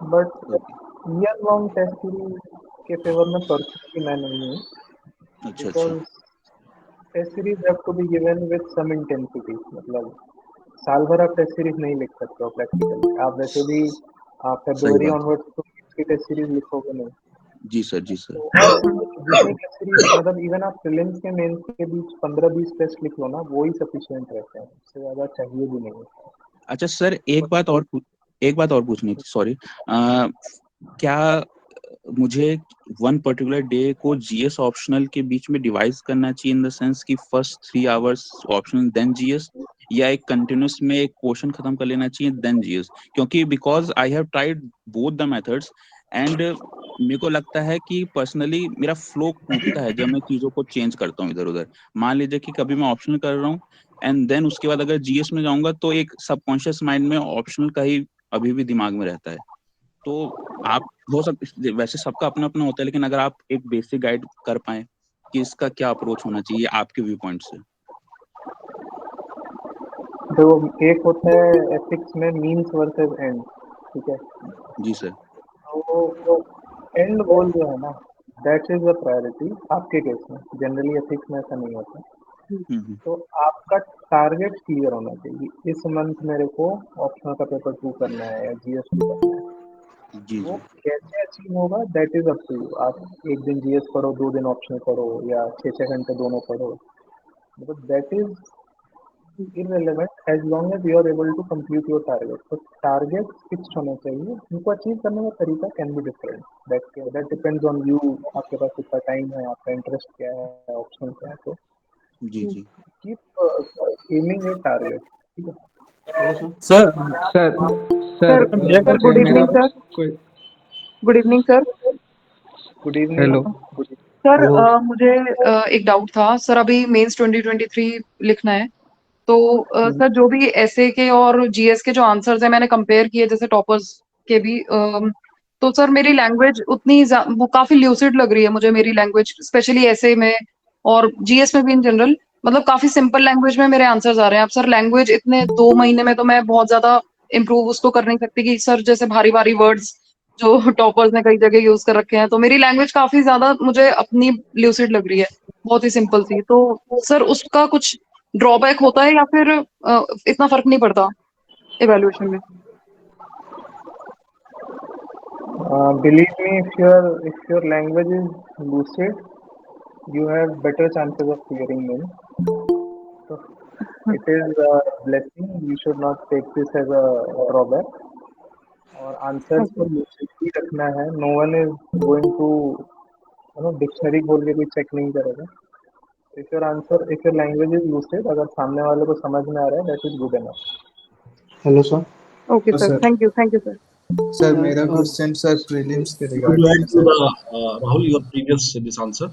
but okay. Year long test series के फेवर में पर्सनली मैं नहीं हूँ। अच्छा अच्छा। Because test series have to be given with some intensity. मतलब साल भर आप टेस्ट सीरीज नहीं लिख सकते हो प्रैक्टिकली। आप वैसे भी आप सही फरवरी बात है। ऑनवर्ड्स तो की टेस्ट सीरीज लिखोगे नहीं। जी सर जी सर। तो और जितनी टेस्ट सीरीज मतलब इवन आप प्रीलिम्स के मेंस के बीच 15-20 टेस्ट लिख लो ना, वो ही सफिशिएंट रहते हैं, उससे ज्यादा चाहिए भी नहीं। अच्छा सर, एक बात और पूछनी थी, सॉरी। क्या मुझे वन पर्टिकुलर डे को जीएस ऑप्शनल के बीच में डिवाइड करना चाहिए, इन द सेंस कि first 3 hours optional then GS, या एक कंटिन्यूस में एक पोर्शन खत्म कर लेना चाहिए देन जीएस? क्योंकि because I have tried both the methods and मेरे को लगता है कि पर्सनली मेरा फ्लो टूटता है जब मैं चीज़ों को चेंज करता हूँ इधर उधर। मान लीजिए कि कभी मैं ऑप्शनल कर रहा हूँ एंड देन उसके बाद अगर जीएस में जाऊंगा तो एक सबकॉन्शियस माइंड में ऑप्शनल का ही अभी भी दिमाग में रहता है। तो आप हो सकता, वैसे सबका अपना अपना होता है, लेकिन अगर आप एक बेसिक गाइड कर पाए कि इसका क्या अप्रोच होना चाहिए आपके व्यू पॉइंट से। तो एक होता है एथिक्स में मीन्स वर्सेस एंड, ठीक है। जी सर। तो एंड गोल जो है ना, दैट इज द प्रायोरिटी आपके केस में। जनरली एथिक्स में ऐसा नहीं होता। हम्म। तो आपका टारगेट क्लियर होना चाहिए। इस मंथ मेरे को ऑप्शनल का पेपर 2 करना है या जीएस 2 करना है। जी वो जी कैसे अचीव होगा that is up to you. आप एक दिन जीएस पढ़ो, 2 दिन ऑप्शनल पढ़ो, या 6-6 घंटे दोनों पढ़ो, मतलब that is irrelevant as long as you are able to complete your target. तो टारगेट फिक्स होना चाहिए। उनको अचीव करने का तरीका can be different, that depends on you. आपके पास कितना टाइम है, आपका इंटरेस्ट क्या है, ऑप्शन क्या है। तो जी जी। कीप एमिंग ए टारगेट, ठीक है। सर सर सर सर मेरा सर क्वेश्चन गुड मेरा इवनिंग सर। कोई good evening sir. Good evening. Hello. Sir hello. मुझे एक डाउट था सर। अभी मेंस 2023 लिखना है, तो सर जो भी एसए के और जीएस के जो आंसर्स हैं मैंने कंपेयर किए जैसे टॉपर्स के भी, तो सर मेरी लैंग्वेज उतनी वो काफी ल्यूसिड लग रही है मुझे। मेरी लैंग्वेज स्पेशली एसए में और जीएस में भी इन जनरल, मतलब काफी सिंपल लैंग्वेज में मेरे आंसर्स आ रहे हैं। अब सर लैंग्वेज इतने 2 महीने में तो मैं बहुत ज्यादा इम्प्रूव उसको कर नहीं सकती कि सर जैसे भारी भारी वर्ड्स जो टॉपर्स ने कई जगह यूज कर रखे हैं। तो मेरी लैंग्वेज काफी ज्यादा मुझे अपनी ल्यूसिड लग रही है, बहुत ही सिंपल सी। तो सर उसका कुछ ड्रॉबैक होता है या फिर इतना फर्क नहीं पड़ता इवैल्यूएशन में? Believe me, if your language is lucid, you have better chances of clearing them. So it is a blessing. You should not take this as a drawback. और आंसर्स को lucidity रखना है। No one is going to dictionary खोल के कोई check नहीं करेगा। If your language is lucid, अगर सामने वाले को समझ में आ रहा है, that is good enough. Hello sir. Okay sir, sir thank you sir. Sir मेरा क्वेश्चन सर प्रीलिम्स के To रिगार्डिंग add है to sir. the Rahul, your previous this answer,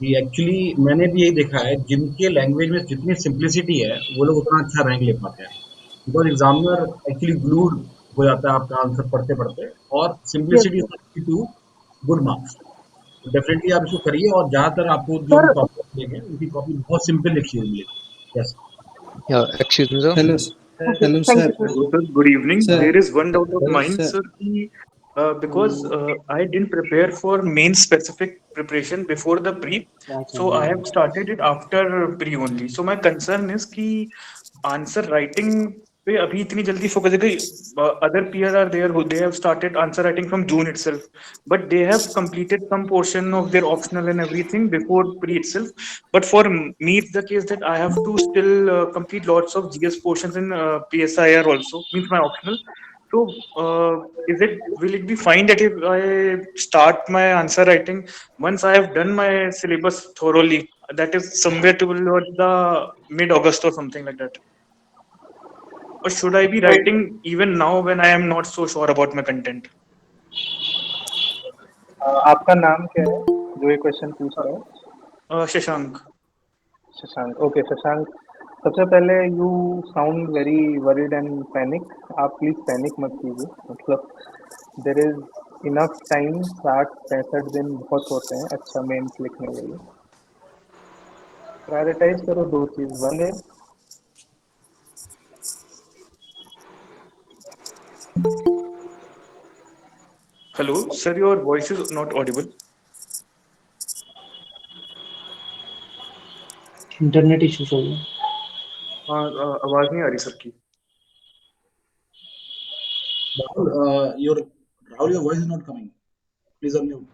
कि एक्चुअली मैंने भी यही देखा है, जिनके लैंग्वेज में जितनी सिंप्लिसिटी है वो लोग उतना अच्छा रैंक ले पाते हैं। बिकॉज एग्जामिनर एक्चुअली ग्लूड हो जाता है आपका आंसर पढ़ते पढ़ते, और yes simplicity sir. To good marks. Definitely आप इसको करिए, और ज्यादातर आपको जो भी सर टॉपिक मिलेंगे उनकी कॉपी बहुत सिंपल लिखी हुई मिलेगी। Yes. Yeah, excuse me, sir. Hello Okay, Hello, thank sir. you, sir. Hello, sir. Good evening. Sir, There is one doubt of mine, sir. sir, because I didn't prepare for main specific preparation before the pre, so I have started it after pre only. So my concern is कि answer writing पे अभी इतनी जल्दी focus है कि other peers are there who they have started answer writing from June itself, but they have completed some portion of their optional and everything before pre itself. But for me, it's the case that I have to still complete lots of GS portions in PSIR also, means my optional. So will it be fine that if I start my answer writing once I have done my syllabus thoroughly, that is somewhere towards the mid August or something like that? Or should I be writing even now when I am not so sure about my content? आपका नाम क्या है जो ये question पूछ रहा है? Shashank. Shashank, okay Shashank, सबसे पहले you sound very worried and panic. आप प्लीज पैनिक मत कीजिए. मतलब देर इज इनफ टाइम. 60-65 दिन बहुत होते हैं अच्छा मेंस लिखने के लिए. प्रायोरिटाइज करो दो चीज. वन है Hello, sir, your voice is not audible. Internet issues हो गया. आवाज नहीं आ रही सर की. Rahul, your voice is not coming. Please unmute.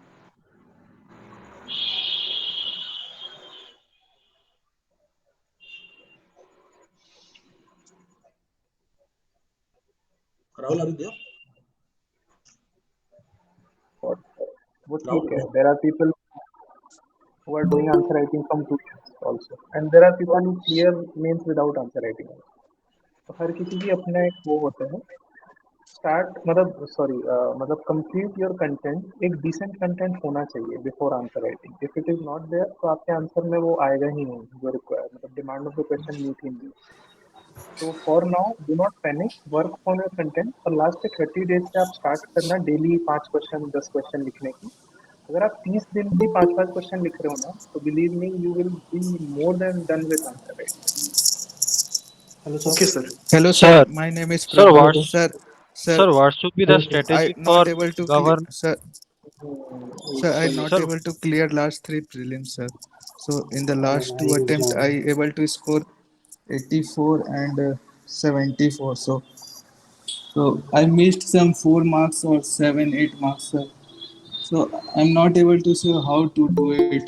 Rahul, are you there? वो ठीक है. There are people who are doing answer writing from 2 years also, and there are people who clear mains without answer writing. तो हर किसी की अपना एक वो होता है. स्टार्ट मतलब सॉरी मतलब कंप्लीट योर कंटेंट. एक डिसेंट कंटेंट होना चाहिए before answer writing. If it is not there तो आपके आंसर में वो आएगा ही नहीं जो रिक्वायर, मतलब demand of the question meet ही नहीं. तो for now do not panic. Work on your content. और लास्ट के 30 days से आप स्टार्ट करना डेली 5 क्वेश्चन 10 क्वेश्चन लिखने की. अगर आप 30 दिन भी 5-5 क्वेश्चन लिख रहे हो ना, तो believe me you will be more than done with answer writing. Hello, sir. Okay, sir. Hello, sir. Sir, My name is sir, Prabhu. what, Sir, sir, sir, what should be the I strategy not for able to govern? sir, sir, I not Sir, able to clear last 3 prelims, sir. So in the last 2 attempts, I able to score 84 and 74. So I missed some 4 marks or 7-8 marks, sir. So I'm not able to see how to do it.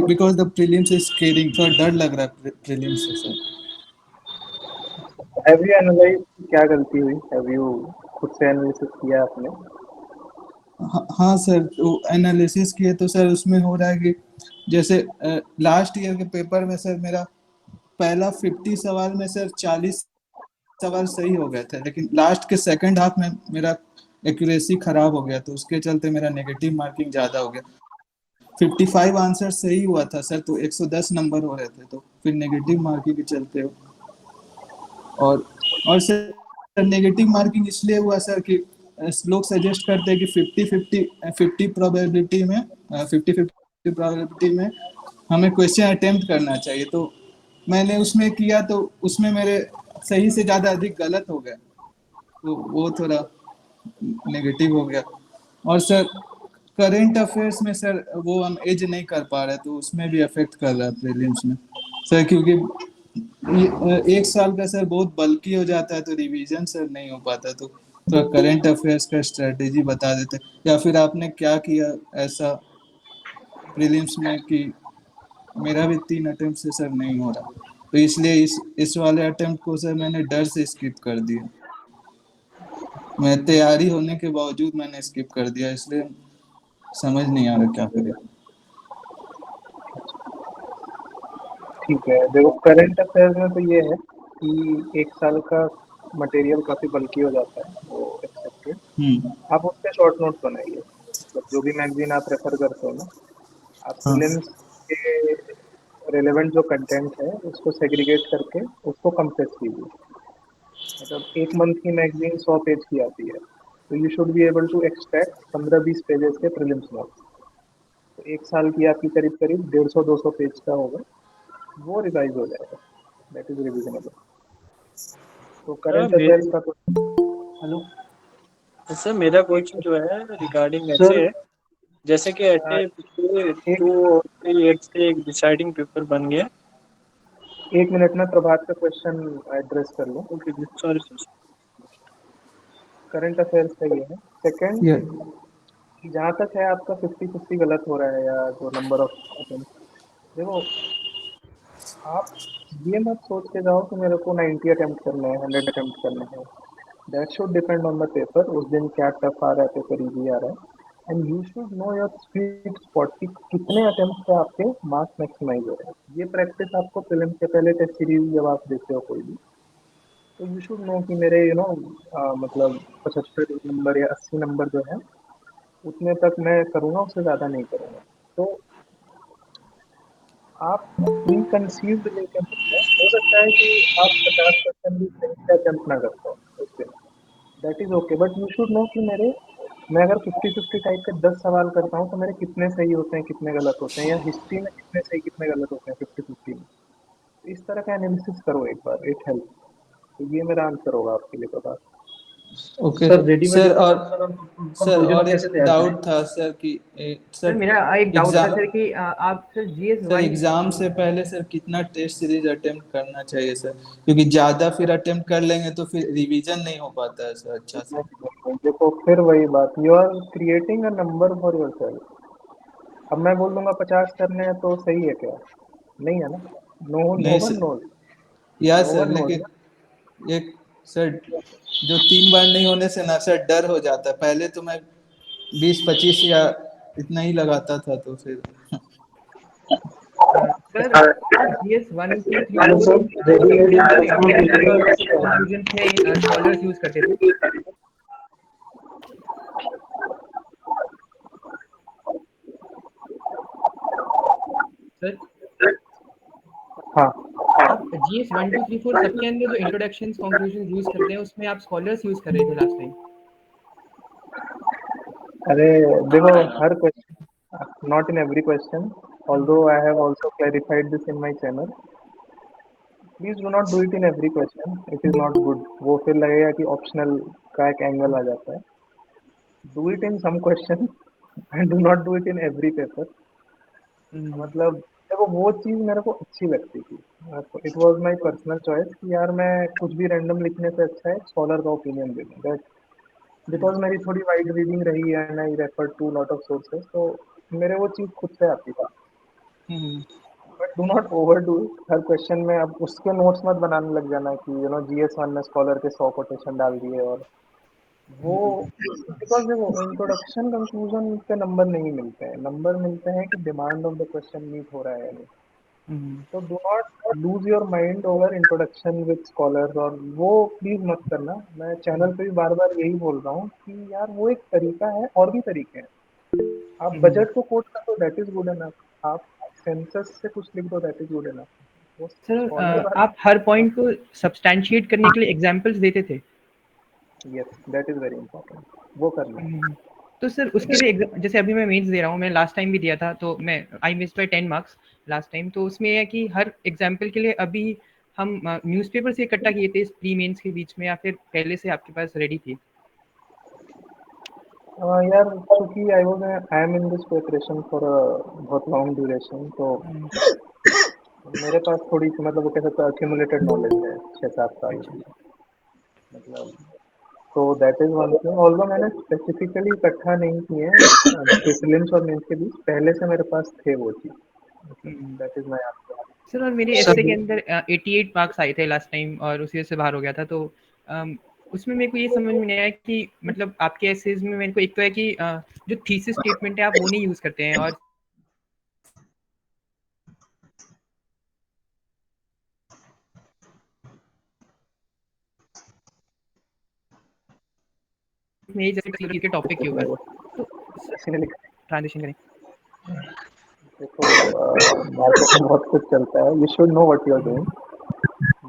Because the prelims is scaring. So डर लग रहा है prelims से, sir. Have you analyse क्या गलती हुई? Have you खुद से एनालिसिस किया आपने? हाँ सर, तो एनालिसिस किए तो सर उसमें हो रहा है कि जैसे लास्ट ईयर के पेपर में सर मेरा पहला 50 सवाल में सर 40 सवाल सही हो गए थे, लेकिन लास्ट के सेकंड हाफ में मेरा एक्यूरेसी खराब हो गया, तो उसके चलते मेरा नेगेटिव मार्किंग ज़्यादा हो गया. 55 आंसर सही हुआ था सर, तो 110 नंबर हो रहे थे, तो फिर नेगेटिव मार्किंग के चलते हो. और सर नेगेटिव मार्किंग इसलिए हुआ सर कि लोग सजेस्ट करते हैं कि 50 प्रोबेबिलिटी में 50 प्रोबेबिलिटी में हमें क्वेश्चन अटेम्प्ट करना चाहिए. तो मैंने उसमें किया, तो उसमें मेरे सही से ज़्यादा अधिक गलत हो गया, तो वो थोड़ा नेगेटिव हो गया. और सर करेंट अफेयर्स में सर वो हम एज नहीं कर पा रहे, तो उसमें भी अफेक्ट कर रहा है प्रीलिम्स में सर, क्योंकि एक साल का सर बहुत बल्कि हो जाता है, तो रिवीजन सर नहीं हो पाता. तो थोड़ा करंट अफेयर्स का स्ट्रेटेजी बता देते, या फिर आपने क्या किया ऐसा प्रीलिम्स में कि मेरा भी 3 अटेम्प्ट से सर नहीं हो रहा, तो इसलिए इस वाले अटेम्प्ट को सर मैंने डर से स्किप कर दिया. मैं तैयारी होने के बावजूद मैंने स्किप कर दिया, इसलिए समझ नहीं आ रहा क्या करें. ठीक है. देखो करंट अफेयर्स में तो ये है कि एक साल का मटेरियल काफ़ी बल्कि हो जाता है, वो एक्सेप्टेड. आप उससे शॉर्ट नोट्स बनाइए. मतलब जो भी मैगजीन आप रेफर करते हो ना, आप प्रीलिम्स के रेलेवेंट जो कंटेंट है उसको सेग्रीगेट करके उसको कंप्रेस कीजिए. मतलब एक मंथ की मैगजीन 100 पेज की आती है, तो you should be able to extract 15-20 pages के प्रीलिम्स नोट्स. तो एक साल की आपकी करीब करीब 150-200 पेज का होगा, वो रिवाइज हो जाएगा. That is revisionable. तो करंट अफेयर्स का तो हेलो सर मेरा क्वेश्चन जो है रिगार्डिंग ऐसे सर है, जैसे कि ऐसे पिछले एक 2 और 3 ईयर से एक डिसाइडिंग पेपर बन गया। एक मिनट में प्रभात का क्वेश्चन एड्रेस कर लूँ। Okay sorry sir. Current affairs का ये है। सेकंड, ये जहाँ तक है आपका 50-50 गलत हो रहा है या जो नंबर ऑफ अटेम्प्ट, देखो आप ये मत सोच के जाओ कि मेरे को 90 अटेम्प्ट करने हैं, 100 अटेम्प्ट करने हैं। That should depend on the paper, उस दिन क्या टफ आ रहा है, पेपर इजी आ रहा है। And you should know your sweet spot कि कितने अटेम्प्ट पे आपके मार्क्स मैक्सिमाइज हो रहे हैं। ये प्रैक्टिस आपको प्रीलिम्स के पहले टेस्ट सीरीज जब आप देते हो कोई भी, तो यू शुड नो कि मेरे मतलब 75 नंबर या 80 नंबर जो है उतने तक मैं करूँगा, उससे ज़्यादा नहीं करूँगा। तो आप प्री कंसीव्ड लेके मत जाओ। हो सकता है कि आप 50% भी सही से अटेम्प्ट ना कर पाओ उस दिन, that is okay, but you should no कि मैं अगर 50-50 टाइप के 10 सवाल करता हूँ तो मेरे कितने सही होते हैं, कितने गलत होते हैं, या हिस्ट्री में कितने सही कितने गलत होते हैं 50-50 में। तो इस तरह का एनालिसिस करो एक बार, इट हेल्प। तो ये मेरा आंसर होगा आपके लिए पता। Okay sir readymade sir. और क्वेश्चन सर हम सर कंक्लूजन और में कैसे एक तैयार करें? डाउट था सर कि सर सर मेरा एक डाउट था एग्जाम सर कि आप sir GS sir one exam से पहले सर कितना टेस्ट सीरीज अटेम्प्ट करना चाहिए सर, क्योंकि ज्यादा फिर अटेम्प्ट कर लेंगे तो फिर रिवीजन नहीं हो पाता है सर अच्छा से। देखो फिर वही बात, you are creating a number for yourself. अब मैं बोल दूंगा 50 करने हैं तो सही है क्या? नहीं है ना। नो नो नहीं वन सर, नोज, या नो सर वन नोज ना। लेकिन एक सर जो 3 बार नहीं होने से ना सर डर हो जाता है। पहले तो मैं 20-25 या इतना ही लगाता था तो फिर सर जीएस 1 2 3 4 सर रेडीमेड सबके अंदर क्वेश्चन इंट्रोडक्शन हम और कैसे तैयार करें? कंक्लूजन थे, स्कॉलर्स यूज करते थे। सर हाँ आप जीएस 1 2 3 4 सबके अंदर जो इंट्रोडक्शन कंक्लूजन यूज करते हैं उसमें आप स्कॉलर्स यूज कर रहे थे लास्ट टाइम। अरे देखो, हर question, not in every question, although I have also clarified this in my channel, please do not do it in every question, it is not good. वो फिर लगेगा कि ऑप्शनल का एक एंगल आ जाता है। Do it in some question and do not do it in every paper. मतलब देखो वो चीज़ मेरे को अच्छी लगती थी। It was my personal choice कि यार मैं कुछ भी रैंडम लिखने से अच्छा है स्कॉलर का ओपिनियन दे दूं, दैट बिकॉज मेरी थोड़ी वाइड रीडिंग रही है and I refer to lot of sources, तो मेरे वो चीज़ खुद से आती थी। But do not overdo it हर क्वेश्चन में। अब उसके नोट्स मत बनाने लग जाना कि जीएस वन में स्कॉलर के 100 कोटेशन डाल दिए, और वो बिकॉज देखो इंट्रोडक्शन कंक्लूजन पे नंबर नहीं मिलते हैं, नंबर मिलते हैं कि demand of the question meet हो रहा है या नहीं। तो do not lose your mind over introduction with scholars, और वो प्लीज मत करना। मैं चैनल पे भी बार बार यही बोल रहा हूँ कि यार वो एक तरीका है, और भी तरीके हैं। आप बजट को कोट कर दो, दैट इज गुड इनफ। आप सेंसस से कुछ लिख दो, दैट इज गुड इनफ। वो सर स्कॉलर आप हर पॉइंट को सब्सटैंशिएट करने के लिए एग्जांपल्स देते थे। Yes that is very important, वो करना। तो सर उसके लिए जैसे अभी मैं मेंस दे रहा हूँ, मैं लास्ट टाइम भी दिया था तो मैं I miss by 10 marks last time. तो उसमें यह है कि हर एग्जाम्पल के लिए अभी हम न्यूज़पेपर से इकट्ठा किए थे प्री मेंस के बीच में, या फिर पहले से आपके पास रेडी थी? यार चूंकि I am in this preparation for बहुत लॉन्ग ड्यूरेशन, तो मेरे पास थोड़ी सी मतलब वो कह सकते हैं अक्यूमुलेटेड नॉलेज है 6-7 साल की, मतलब। तो that is one thing, although मैंने स्पेसिफिकली इकट्ठा नहीं किए हैं प्रीलिम्स और मेंस के बीच, पहले से मेरे पास थे वो चीज, मतलब that is my answer. Sir और मेरे एसए के अंदर 88 मार्क्स आए थे लास्ट टाइम और उसी वजह से बाहर हो गया था। तो उसमें मेरे को ये समझ में नहीं आया कि मतलब आपके एसेज में मेरे को एक तो है कि जो थीसिस स्टेटमेंट है आप वो नहीं यूज करते हैं, और में जैसे के टॉपिक के ऊपर तो ट्रांजिशन करें। देखो मार्केट में बहुत कुछ चलता है, you should know what you are doing.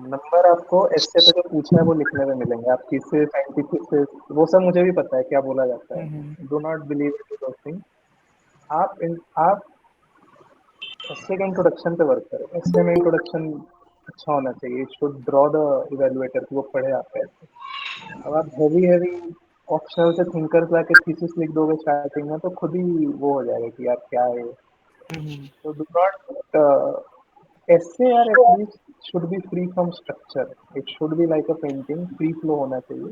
Number आपको एस्से पे जो पूछना है वो लिखने में मिलेंगे, आप थीसिस एंटीथेसिस वो सब मुझे भी पता है क्या बोला जाता है। Do not believe in those things. आप एस्से के इंट्रोडक्शन पे वर्क करो। एस्से में इंट्रोडक्शन अच्छा होना चाहिए, it should draw the evaluator कि वो पढ़े आप ऐसे। अब आप हैवी ऑप्शनल से थिंकर्स लाके थीसिस लिख दोगे स्टार्टिंग में तो खुद ही वो हो जाएगा कि यार क्या है ये। तो डू नॉट ऐसे यार, at least should be free from structure, it should be like a painting, free flow होना चाहिए,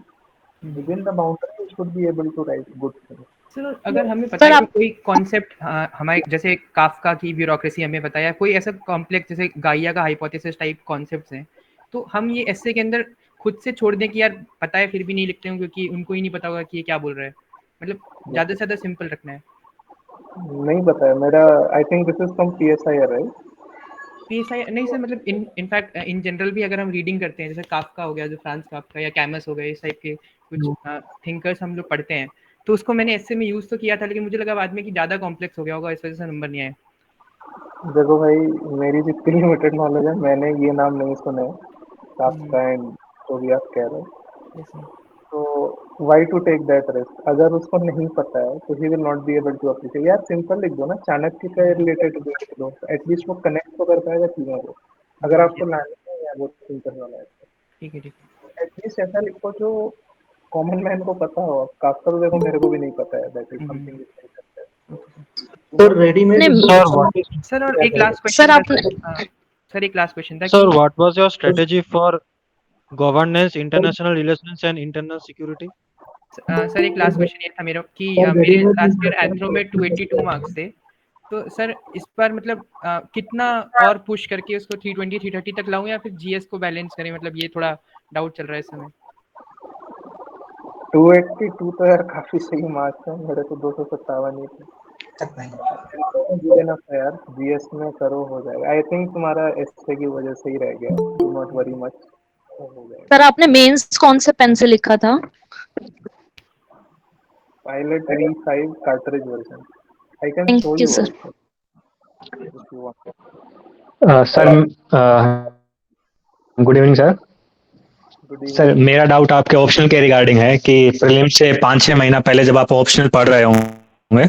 within the boundary you should be able to write good things. Sir अगर हमें पता है कि कोई कॉन्सेप्ट हमारे जैसे काफका की ब्यूरोक्रेसी हमें बताया, कोई ऐसा कॉम्प्लेक्स जैसे गाइया का हाइपोथेसिस टाइप कॉन्सेप्ट्स हैं, तो हम ये ऐसे के अंदर खुद से छोड़ दें कि यार पता है फिर भी नहीं लिखते हूँ क्योंकि उनको ही नहीं पता होगा कि ये क्या बोल रहा है, मतलब ज़्यादा से ज़्यादा सिंपल रखना है। नहीं पता है मेरा, I think this is from PSI right? PSI नहीं सर, मतलब इनफैक्ट इन जनरल भी अगर हम रीडिंग करते हैं, जैसे काफका हो गया, जो फ्रांस काफका या कैमस हो गए, इस टाइप के कुछ थिंकर्स हम लोग पढ़ते हैं, तो उसको मैंने ऐसे में यूज तो किया था, लेकिन मुझे लगा बाद में कि ज़्यादा कॉम्प्लेक्स हो गया होगा, इस वजह से नंबर नहीं आया। देखो भाई, मेरी जितनी लिमिटेड नॉलेज है, मैंने ये नाम नहीं सुने काफका एंड जो भी आप कह रहे हो, तो why to take that risk? अगर उसको नहीं पता है तो he will not be able to appreciate. यार सिंपल लिख दो ना, चाणक्य का रिलेटेड लिख दो, एटलीस्ट वो कनेक्ट तो कर पाएगा चीजों को, अगर आपको लाने है या वो थिंकर वाला है। ठीक है ठीक है एटलीस्ट ऐसा लिखो जो कॉमन मैन को पता हो। काफका तो देखो मेरे को भी नहीं पता है, दैट इज समथिंग इज तो रेडीमेड सर और एक लास्ट क्वेश्चन सर, एक लास्ट क्वेश्चन था Sir, what was your strategy for governance, international relations, and internal security? Sir एक लास्ट क्वेश्चन ये था मेरा कि मेरे लास्ट ईयर एंथ्रो में 282 मार्क्स थे, तो सर इस बार मतलब कितना और पुश करके उसको 320 330 तक लाऊं या फिर जीएस को बैलेंस करें, मतलब ये थोड़ा डाउट चल रहा है इस समय। 282 तो यार काफी सही मार्क्स है, मेरे तो 257 ही थे। गुड इनफ है यार, जीएस में करो हो जाएगा। आई थिंक तुम्हारा एसए की वजह से ही रह गया, डू नॉट वरी मच, हो जाएगा। सर आपने मेंस कौन से पेन से लिखा था? Pilot V5 cartridge version, I can thank show you you sir. if you want. Sir good evening sir. Sir मेरा डाउट आपके ऑप्शनल के रिगार्डिंग है कि प्रीलिम से 5-6 महीना पहले जब आप ऑप्शनल पढ़ रहे होंगे,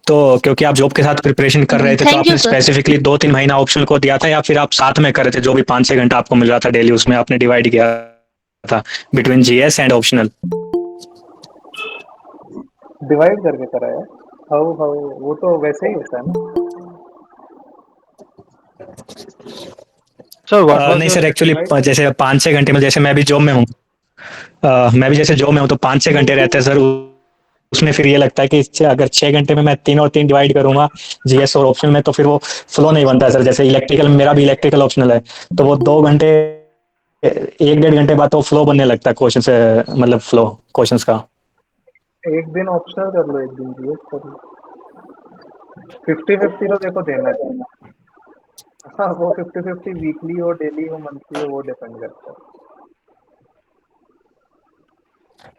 तो क्योंकि आप जॉब के साथ प्रिपरेशन कर रहे थे, तो आपने स्पेसिफिकली 2-3 महीना ऑप्शनल को दिया था या फिर आप साथ में कर रहे थे, जो भी 5-6 घंटा आपको मिल रहा था डेली, उसमें आपने डिवाइड किया था between GS and optional? Divide करके कराया, हाउ वो तो वैसे ही होता है ना। नहीं सर, एक्चुअली जैसे 5-6 घंटे में, जैसे मैं भी जॉब में हूँ, तो 5-6 घंटे रहते हैं सर, उसमें फिर ये लगता है कि अगर 6 घंटे में मैं 3 और 3 डिवाइड करूंगा जीएस और ऑप्शनल में, तो फिर वो फ्लो नहीं बनता है सर। जैसे इलेक्ट्रिकल, मेरा भी इलेक्ट्रिकल ऑप्शनल है, तो वो 2 घंटे 1-1.5 घंटे बाद तो फ्लो बनने लगता है क्वेश्चन से, मतलब फ्लो क्वेश्चंस का। एक दिन ऑप्शनल कर लो, एक दिन जीएस कर लो, 50-50 तो देखो देना चाहिए। हाँ, वो 50-50 वीकली हो, डेली हो, मंथली हो, वो डिपेंड करता है।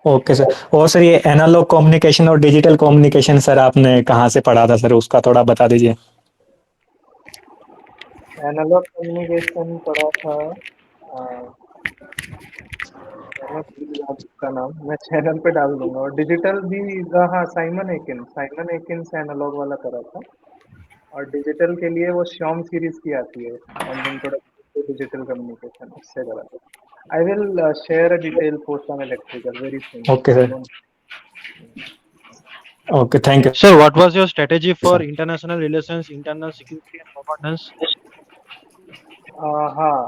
Okay sir. और सर ये एनालॉग कम्युनिकेशन और डिजिटल कम्युनिकेशन सर आपने कहाँ से पढ़ा था सर, उसका थोड़ा बता दीजिए। एनालॉग कम्युनिकेशन पढ़ा था, मैंने भूल गया उसका नाम, मैं चैनल पे डाल दूंगा। और डिजिटल भी, हाँ, साइमन एकिन से एनालॉग वाला करा था। और डिजिटल के लिए वो श्योम सीरीज की आती है, on introduction to digital communication, उससे करा था। I will share a detail post on electrical very soon. Okay sir, okay, thank you. Sir, what was your strategy for international relations, internal security, and governance? हाँ,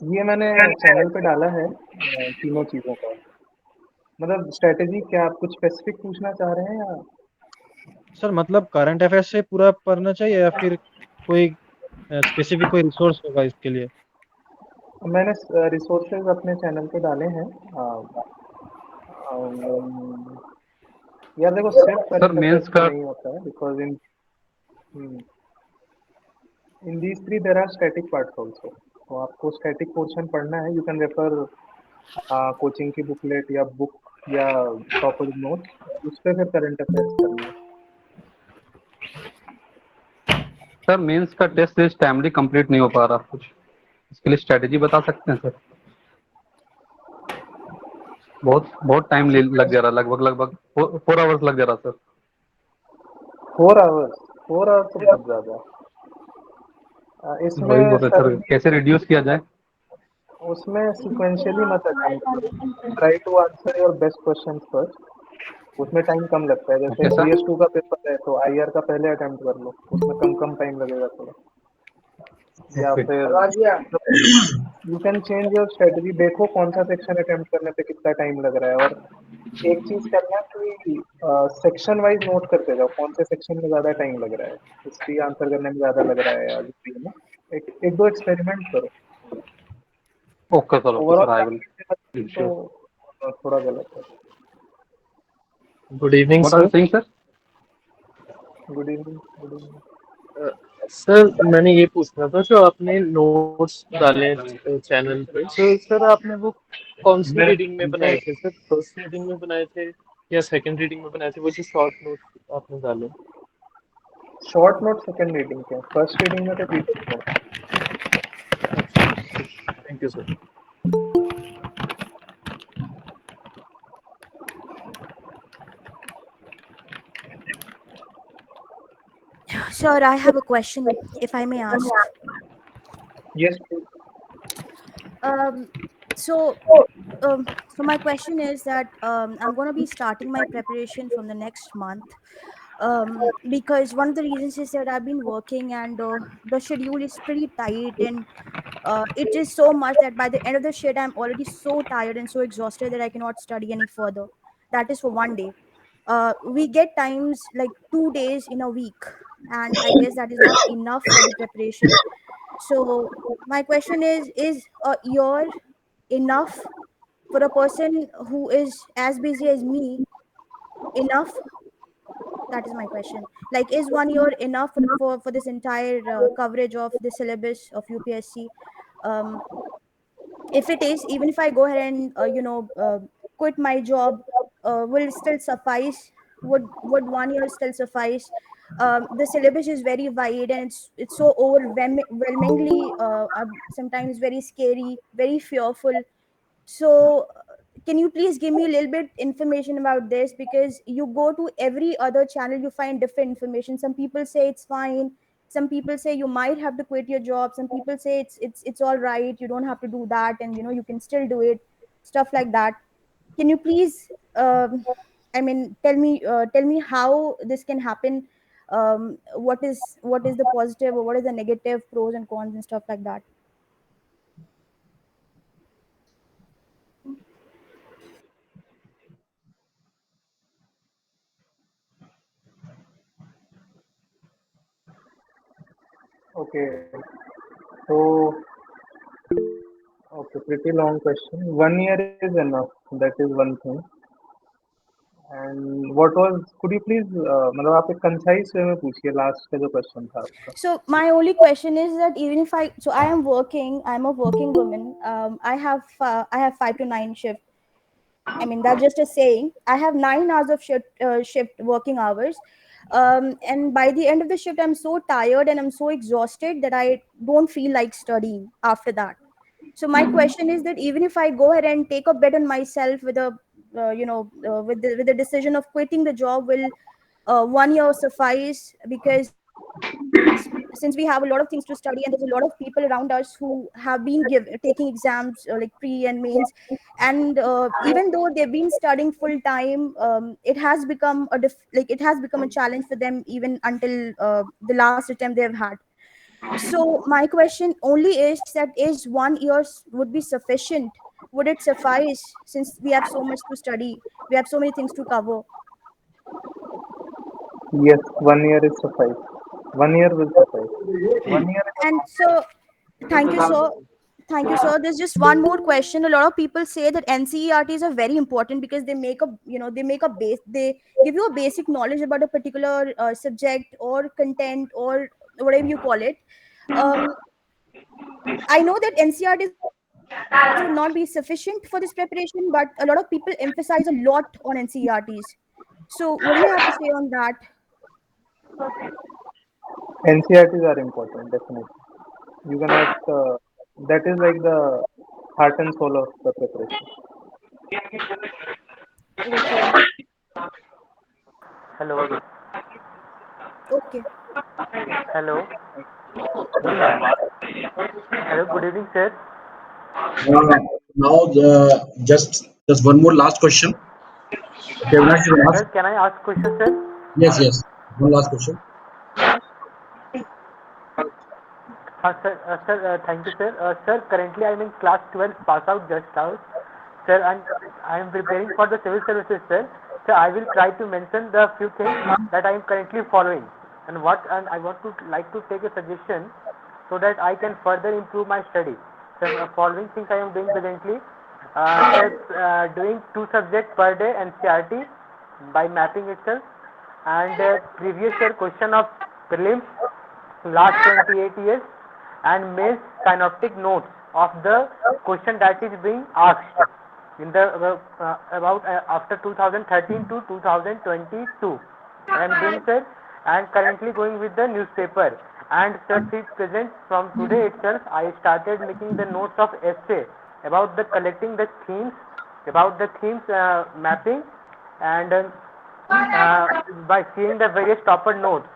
ये मैंने channel पे डाला है, तीनों चीज़ों का। मतलब स्ट्रेटेजी क्या, आप कुछ स्पेसिफिक पूछना चाह रहे हैं या? सर मतलब करंट अफेयर्स से पूरा पढ़ना चाहिए या फिर कोई स्पेसिफिक कोई रिसोर्स होगा इसके लिए? मैंने रिसोर्सेज अपने चैनल पे डाले हैं। यार देखो, सिर्फ करंट अफेयर्स का नहीं होता है, because in these three there are static parts also. तो आपको स्टैटिक पोर्शन पढ़ना है, यू कैन रेफर कोचिंग की बुकलेट या बुक या टॉपर नोट्स, उस पे फिर करंट अफेयर्स करना है। सर मेंस का टेस्ट इस टाइमली कंप्लीट नहीं हो पा रहा, कुछ इसके लिए स्ट्रेटेजी बता सकते हैं सर? बहुत टाइम लग जा रहा, लगभग 4 आवर्स लग जा रहा सर। 4 आवर्स तो बहुत ज्यादा। वही इसमें बोल रहे सर सर, कैसे रिड्यूस किया जाए? उसमें सिक्वेंशियली मत अटेम्प्ट करो, try to answer your best questions first. उसमें टाइम कम लगता है, जैसे ओके सर। GS2 का पेपर है तो IR का पहले अटेम्प्ट कर लो, उसमें कम कम टाइम लगेगा थोड़ा। या ओके फिर you can change your strategy, देखो कौन सा सेक्शन अटेम्प्ट करने पे कितना टाइम लग रहा है, और एक चीज करना कि सेक्शन वाइज नोट करते जाओ कौन से सेक्शन में ज्यादा टाइम लग रहा है, हिस्ट्री आंसर करने में ज्यादा लग रहा है या जीके में। एक दो एक्सपेरिमेंट करो। Okay sir, okay sir, overall I will to sure. थोड़ा गलत है। Good evening what are you sir. Saying sir? Good evening, good evening. Sir मैंने ये पूछना था, जो आपने नोट्स डाले चैनल पे, तो सर आपने वो कौन सी रीडिंग में बनाए थे सर? फर्स्ट रीडिंग में बनाए थे या सेकंड रीडिंग में बनाए थे, वो जो शॉर्ट नोट्स आपने डाले? शॉर्ट नोट सेकंड रीडिंग के, फर्स्ट रीडिंग में तो detail note. Thank you sir. Sir, I have a question, if I may ask. Yes, please. Um, so, so my question is that I'm going to be starting my preparation from the next month. Because one of the reasons is that I've been working and the schedule is pretty tight, and it is so much that by the end of the shift I'm already so tired and so exhausted that I cannot study any further. That is for one day. We get times like 2 days in a week, and I guess that is not enough for the preparation. So my question is a year enough for a person who is as busy as me? Enough? That is my question. Like, is 1 year enough for this entire coverage of the syllabus of UPSC? Um, if it is, even if I go ahead and quit my job, will it still suffice? Would 1 year still suffice? The syllabus is very wide, and it's so overwhelmingly sometimes very scary, very fearful. So can you please give me a little bit information about this? Because you go to every other channel, you find different information. Some people say it's fine, some people say you might have to quit your job, some people say it's all right, you don't have to do that, and you can still do it, stuff like that. Can you please tell me how this can happen? What is the positive, or what is the negative, pros and cons and stuff like that? Okay, so okay, pretty long question. 1 year is enough. That is one thing. And what was? Could you please, मतलब आप एक concise way में पूछिए, last का जो question था आपका. So my only question is that even if I am working, I'm a working woman. I have 5 to 9 shift. I mean, that's just a saying. I have 9 hours of shift working hours. And by the end of the shift, I'm so tired and I'm so exhausted that I don't feel like studying after that. So my question is that even if I go ahead and take a bet on myself with with the decision of quitting the job, will 1 year suffice? Because since we have a lot of things to study, and there's a lot of people around us who have been taking exams like pre and mains, and even though they've been studying full time, it has become it has become a challenge for them even until the last attempt they've had. So my question only is that, is 1 year would be sufficient? Would it suffice, since we have so much to study, we have so many things to cover? Yes, 1 year is suffice. 1 year will suffice. 1 year is And so, thank you, sir. Thank you, sir. There's just one more question. A lot of people say that NCERTs are very important because they make a, they make a base, they give you a basic knowledge about a particular subject or content or whatever you call it. Um, I know that NCERTs would not be sufficient for this preparation, but a lot of people emphasize a lot on NCERTs. So, what do you have to say on that? NCERTs are important, definitely. You cannot. That is like the heart and soul of the preparation. Okay. Hello. Okay. Hello. Hello, good evening, sir. Now, just one more last question. Okay, Avinash, you will ask. Sir, can I ask question, sir? Yes, yes. One last question. Sir, thank you, sir. Sir, currently I'm in class 12, pass out just out. Sir, I am preparing for the civil services, sir. Sir, I will try to mention the few things that I am currently following, and I want to like to take a suggestion so that I can further improve my study. So, following things I am doing presently. Sir, doing 2 subjects per day NCERT by mapping itself, and previous year question of prelims last 28 years, and mains synoptic notes of the question that is being asked in the about after 2013 to 2022. I am doing, sir, and currently going with the newspaper. And sir, please present from today itself. I started making the notes of essay about the collecting the themes, about the themes mapping, and by seeing the various topper notes.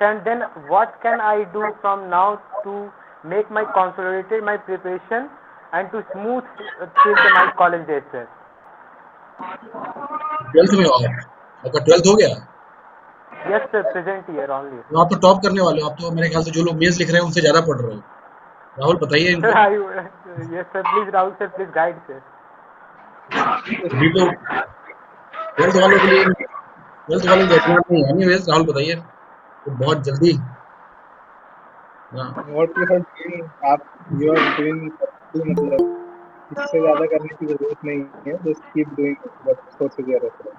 And then what can I do from now to make my consolidated my preparation and to smooth through my college days, sir? 12th में हो आप? आपका 12th हो गया? Yes, sir, present year only. तो आप तो top करने वाले हो. आप तो मेरे ख्याल से जो लोग मेंस लिख रहे हैं उनसे ज्यादा पढ़ रहे हो. राहुल बताइए Sir, इनको. yes, sir, please, Rahul, sir, please guide, sir. अभी तो 12th वालों के लिए 12th वालों के एग्जाम नहीं है. एनीवेज, राहुल बताइए. तो बहुत जल्दी. What you are doing, आप you are doing मतलब इससे ज्यादा करने की जरूरत नहीं है. Just keep doing it. That's what you are referring.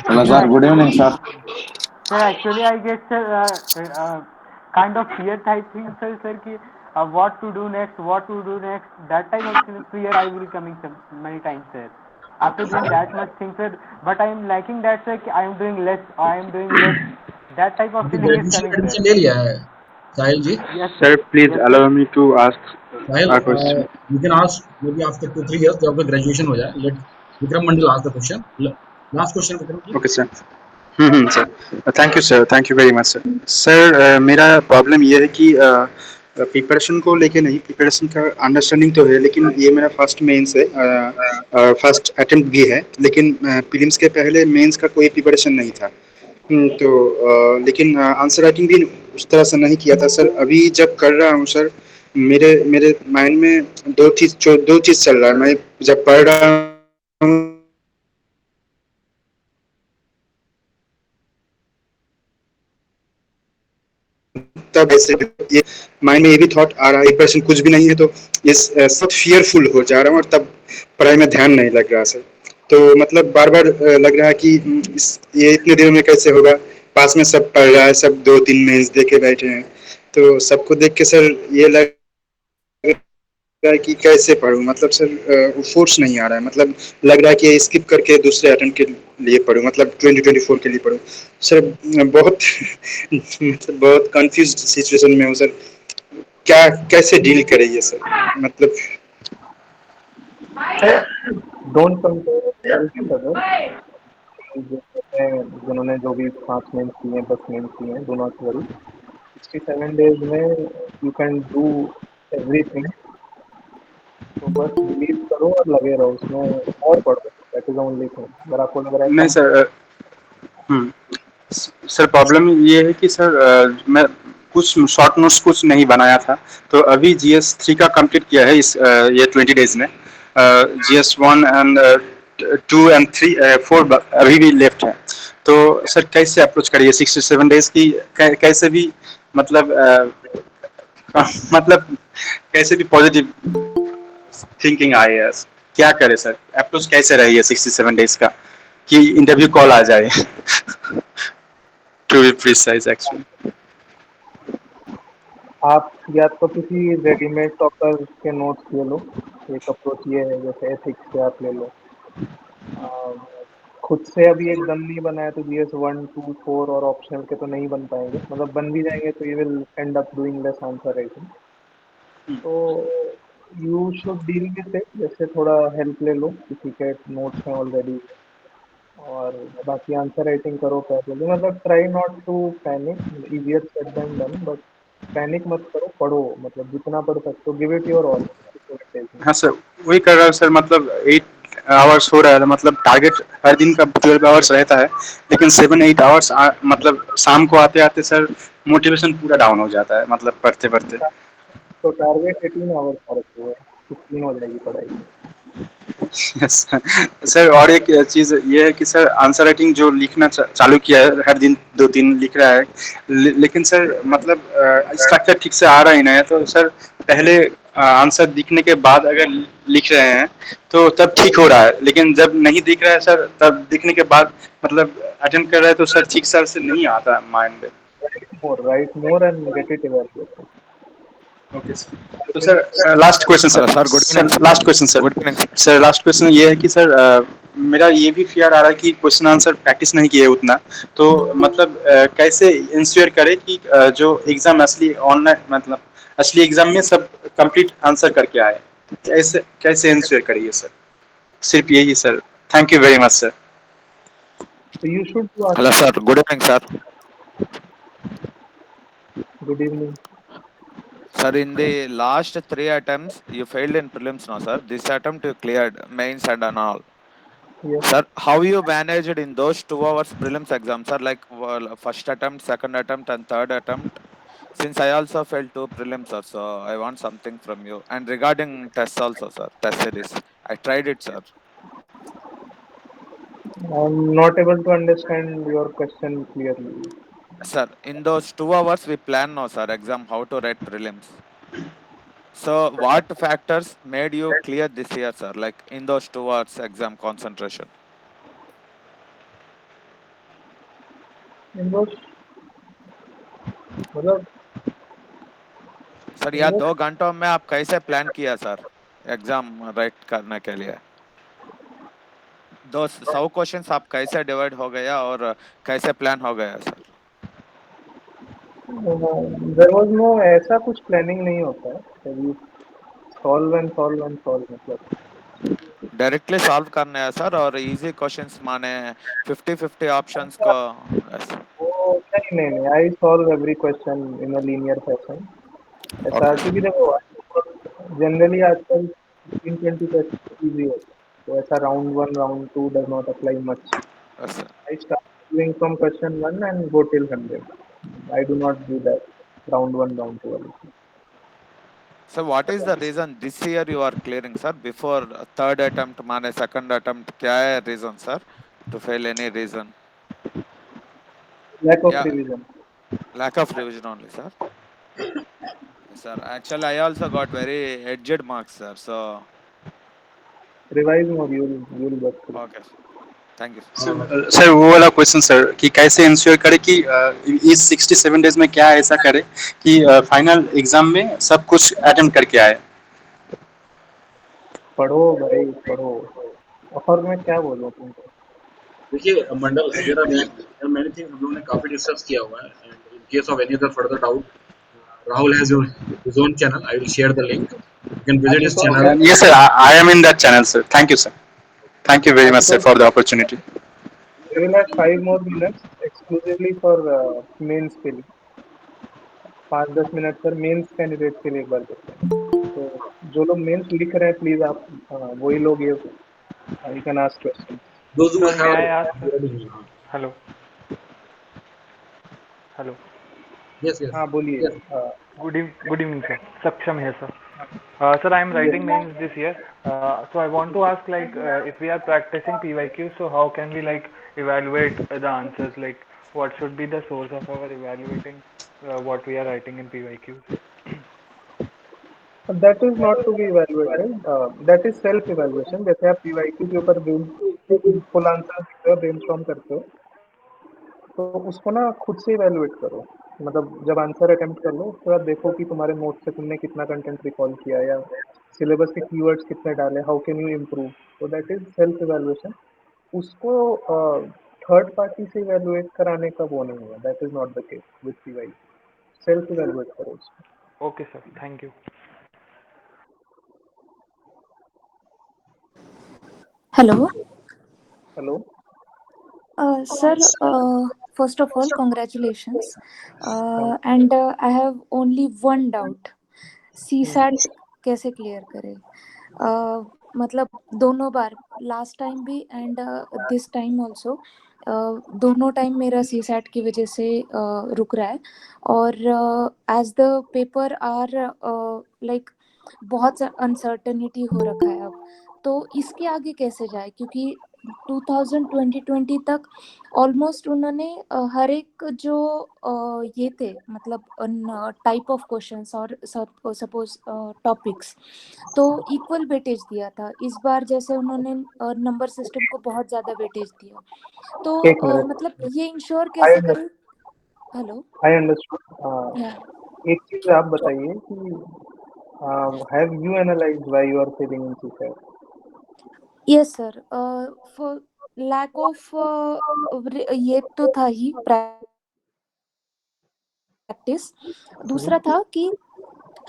Hello, sir. Good evening, sir. Sir, actually, I get kind of fear type thing, sir, ki, what to do next, what to do next. That type of fear I will coming many times, sir. After doing that much things, sir, but I am lacking that, sir. I am doing less. I am doing less. That type of feeling is graduation coming, admission sir. ले लिया है साहिल जी. Yes, Sir, please yes, allow sir. me to ask Sahil, a question. you can ask maybe after 2-3 years जब आपका graduation हो जाए. Let Vikram Mandal ask the question. Last question, Vikram ji. Okay sir. Sir thank you sir, thank you very much sir. Sir मेरा problem ये है कि preparation को लेके नहीं, प्रिपरेशन का अंडरस्टैंडिंग तो है, लेकिन ये मेरा फर्स्ट मेंस है, फर्स्ट अटेम्प्ट भी है, लेकिन प्रीलिम्स के पहले मेंस का कोई प्रिपरेशन नहीं था. तो लेकिन आंसर राइटिंग भी उस तरह से नहीं किया था सर. अभी जब कर रहा हूँ सर, मेरे मेरे माइंड में दो चीज़ चल रहा है. मैं जब पढ़ रहा हूँ तब ऐसे ये माइंड में ये भी थॉट आ रहा है, 1% कुछ भी नहीं है, तो ये सब फियरफुल हो जा रहा हूँ, और तब पढ़ाई में ध्यान नहीं लग रहा सर. तो मतलब बार बार लग रहा है कि ये इतने दिनों में कैसे होगा. पास में सब पढ़ रहा है, सब 2-3 मेंस दे के बैठे हैं, तो सबको देख के सर ये लग रहा है कि कैसे पढूं. मतलब सर फोर्स नहीं आ रहा है. मतलब लग रहा है कि स्किप करके दूसरे अटेम्प्ट के लिए पढूं, मतलब 2024 के लिए पढूं. सर बहुत मतलब बहुत कंफ्यूज सिचुएशन में हूँ सर. क्या कैसे डील करें ये सर. मतलब Don't compare yourself with others. जिन्होंने जो भी 5 मेंस किए हैं, 10 मेंस किए हैं, do not worry. 67 days में you can do everything. तो बस बिलीव करो और लगे रहो उसमें और पढ़ो. That is the only thing. अगर आपको लग रहा है नहीं कम सर. सर प्रॉब्लम ये है कि सर मैं कुछ शॉर्ट नोट्स कुछ नहीं बनाया था, तो अभी GS3 का कंप्लीट किया है इस ये 20 डेज में. GS1 एंड 2 एंड 3 4 अभी भी लेफ्ट है. तो सर कैसे अप्रोच करिए 67 डेज की, कैसे भी मतलब मतलब कैसे भी पॉजिटिव थिंकिंग आए. क्या करे सर, अप्रोच कैसे रही 67 डेज का कि इंटरव्यू कॉल आ जाए. To be precise, actually. आप या तो किसी रेडीमेड टॉपर के नोट्स ले लो. एक अप्रोच ये है, जैसे एथिक्स के आप ले लो. खुद से अभी एकदम नहीं बनाया तो GS1, 2, 4 और ऑप्शनल के तो नहीं बन पाएंगे. मतलब बन भी जाएंगे तो you will end up doing less answer writing. तो you should deal with it. जैसे थोड़ा हेल्प ले लो, किसी के नोट्स हैं ऑलरेडी, और और बाकी आंसर राइटिंग करो पैरेलली, मतलब try not to panic, easier said than done, but panic मत करो, पढ़ो, मतलब जितना पढ़ सकते हो, गिव इट योर ऑल। हाँ सर, वही कर रहा हूँ सर, मतलब 8 आवर्स हो रहा है, मतलब टारगेट हर दिन का 12 आवर्स रहता है, लेकिन 7-8 आवर्स मतलब शाम को आते आते सर मोटिवेशन पूरा डाउन हो जाता है, मतलब पढ़ते पढ़ते। तो टारगेट 18 आवर्स का रखो है, 16 हो जाएगी पढ़ाई। यस सर, और एक चीज़ ये है कि सर आंसर राइटिंग जो लिखना चालू किया है, हर दिन 2-3 लिख रहा है, लेकिन सर मतलब स्ट्रक्चर ठीक से आ रहा ही नहीं है, तो सर पहले आंसर दिखने के बाद अगर लिख रहे हैं तो तब ठीक हो रहा है, लेकिन जब नहीं दिख रहा है सर, तब दिखने के बाद मतलब अटेम्प्ट कर रहे हैं तो सर ठीक से नहीं आता माइंड में। Write more and get it evaluated. Okay sir, तो sir last question sir, sir good evening sir last question sir, good evening sir last question ये है कि सर मेरा ये भी फियर आ रहा है कि क्वेश्चन आंसर प्रैक्टिस नहीं किए उतना, तो मतलब कैसे इंश्योर करें कि जो एग्जाम असली ऑनलाइन मतलब असली एग्जाम में सब कंप्लीट आंसर करके आए, कैसे कैसे इंश्योर करिए सर, सिर्फ यही sir. Thank you very much sir. So you should ask. Hello sir good evening sir Good evening. sir in the last 3 attempts you failed in prelims no sir, this attempt you cleared mains and all. Yes. Sir, how you managed in those 2 hours prelims exam, sir? Like well, first attempt, second attempt, and third attempt. Since I also failed 2 prelims, sir, so I want something from you. And regarding tests also, sir, test series, I tried it, sir. I'm not able to understand your question clearly. Sir, in those 2 hours we plan now, sir, exam how to write prelims. So, what factors made you clear this year, sir? Like in those 2 hours exam concentration. In those, मतलब sir in यह those 2 घंटों में आप कैसे plan किया sir exam right करने के लिए? 100 क्वेश्चंस आप कैसे डिवाइड हो गया और कैसे प्लान हो गया सर? there was no ऐसा कुछ planning नहीं होता है, कभी solve मतलब डायरेक्टली सॉल्व करना है सर, और इजी क्वेश्चंस माने 50-50 ऑप्शंस को ऐसा? वो नहीं, I solve every question in a linear fashion. ऐसा ओके क्योंकि सर। देखो जनरली आजकल 15-20 क्वेश्चन इजी होता है, तो ऐसा round 1 round 2 does not apply much. Yes sir. I start doing from question 1 and go till 100. I do not do that round 1 round 2 वाली. Sir what is the reason this year you are clearing sir before third attempt माने second attempt? क्या है reason sir to fail? Any reason? Lack of या revision. lack of revision only sir? Sir actually I also got very edged marks sir, so Revise more, you'll get through. okay thank you sir वो वाला question sir कि कैसे ensure करे कि इस 67 days में क्या ऐसा करे कि फाइनल एग्जाम में सब कुछ अटेम्प्ट करके आए। पढ़ो भाई पढ़ो, और मैं क्या बोलूँ तुमको? देखिए मंडल, देयर आर मेनी थिंग्स हम लोगों ने काफी डिस्कस किया हुआ है, and in case of any other further doubt, Rahul has his own channel. I will share the link. You can visit his channel. Yes sir, I am in that channel sir. Thank you sir. Thank you very much sir for the opportunity. We will have 5 more minutes exclusively for mains के लिए, 5-10 minute पर mains candidate के लिए एक बार करते हैं। तो जो लोग मेंस लिख रहे हैं प्लीज आप वही लोग ये you can ask question. Those who sir may I have ask sir? Hello hello yes, yes. हाँ बोलिए। Good evening, sir. Saksham here, sir. Sir, I am writing mains this year. So I want to ask, like, if we are practicing PYQ, so how can we like evaluate the answers? Like, what should be the source of our evaluating what we are writing in PYQs? That is not to be evaluated, that is self evaluation. जैसे आप PYQ के ऊपर full answer लिखते हो, brainstorm करते हो, तो उसको ना खुद से इवैल्यूएट करो। मतलब जब आंसर अटेम्प्ट कर लो उसके बाद देखो कि तुम्हारे नोट से तुमने कितना कंटेंट रिकॉल किया या सिलेबस के कीवर्ड्स कितने डाले, हाउ कैन यू इम्प्रूव। तो दैट इज सेल्फ इवैल्यूएशन। उसको थर्ड पार्टी से इवैल्यूएट कराने का वो नहीं है, that is not the case with PY. Self evaluate करो उसको। Okay, sir. Thank you. Hello hello Sir, first of all, congratulations. And I have only one doubt. CSAT कैसे क्लियर करे? मतलब दोनों बार, लास्ट टाइम भी एंड दिस टाइम ऑल्सो, दोनों time मेरा CSAT की वजह से रुक रहा है. और as the paper are like बहुत अनसर्टनिटी हो रखा है अब. तो इसके आगे कैसे जाए? क्योंकि 2020 तक ऑलमोस्ट उन्होंने हर एक जो ये थे, मतलब टाइप ऑफ क्वेश्चंस और सपोज टॉपिक्स, तो इक्वल वेटेज दिया था. इस बार जैसे उन्होंने नंबर सिस्टम को बहुत ज़्यादा वेटेज दिया, तो एक मिनट, मतलब ये इंश्योर आई कैसे करें? Hello, understood. या एक चीज आप बताइए कि have you analysed why you are failing in CSAT? Yes sir, for lack of ये तो था ही प्रैक्टिस. दूसरा था कि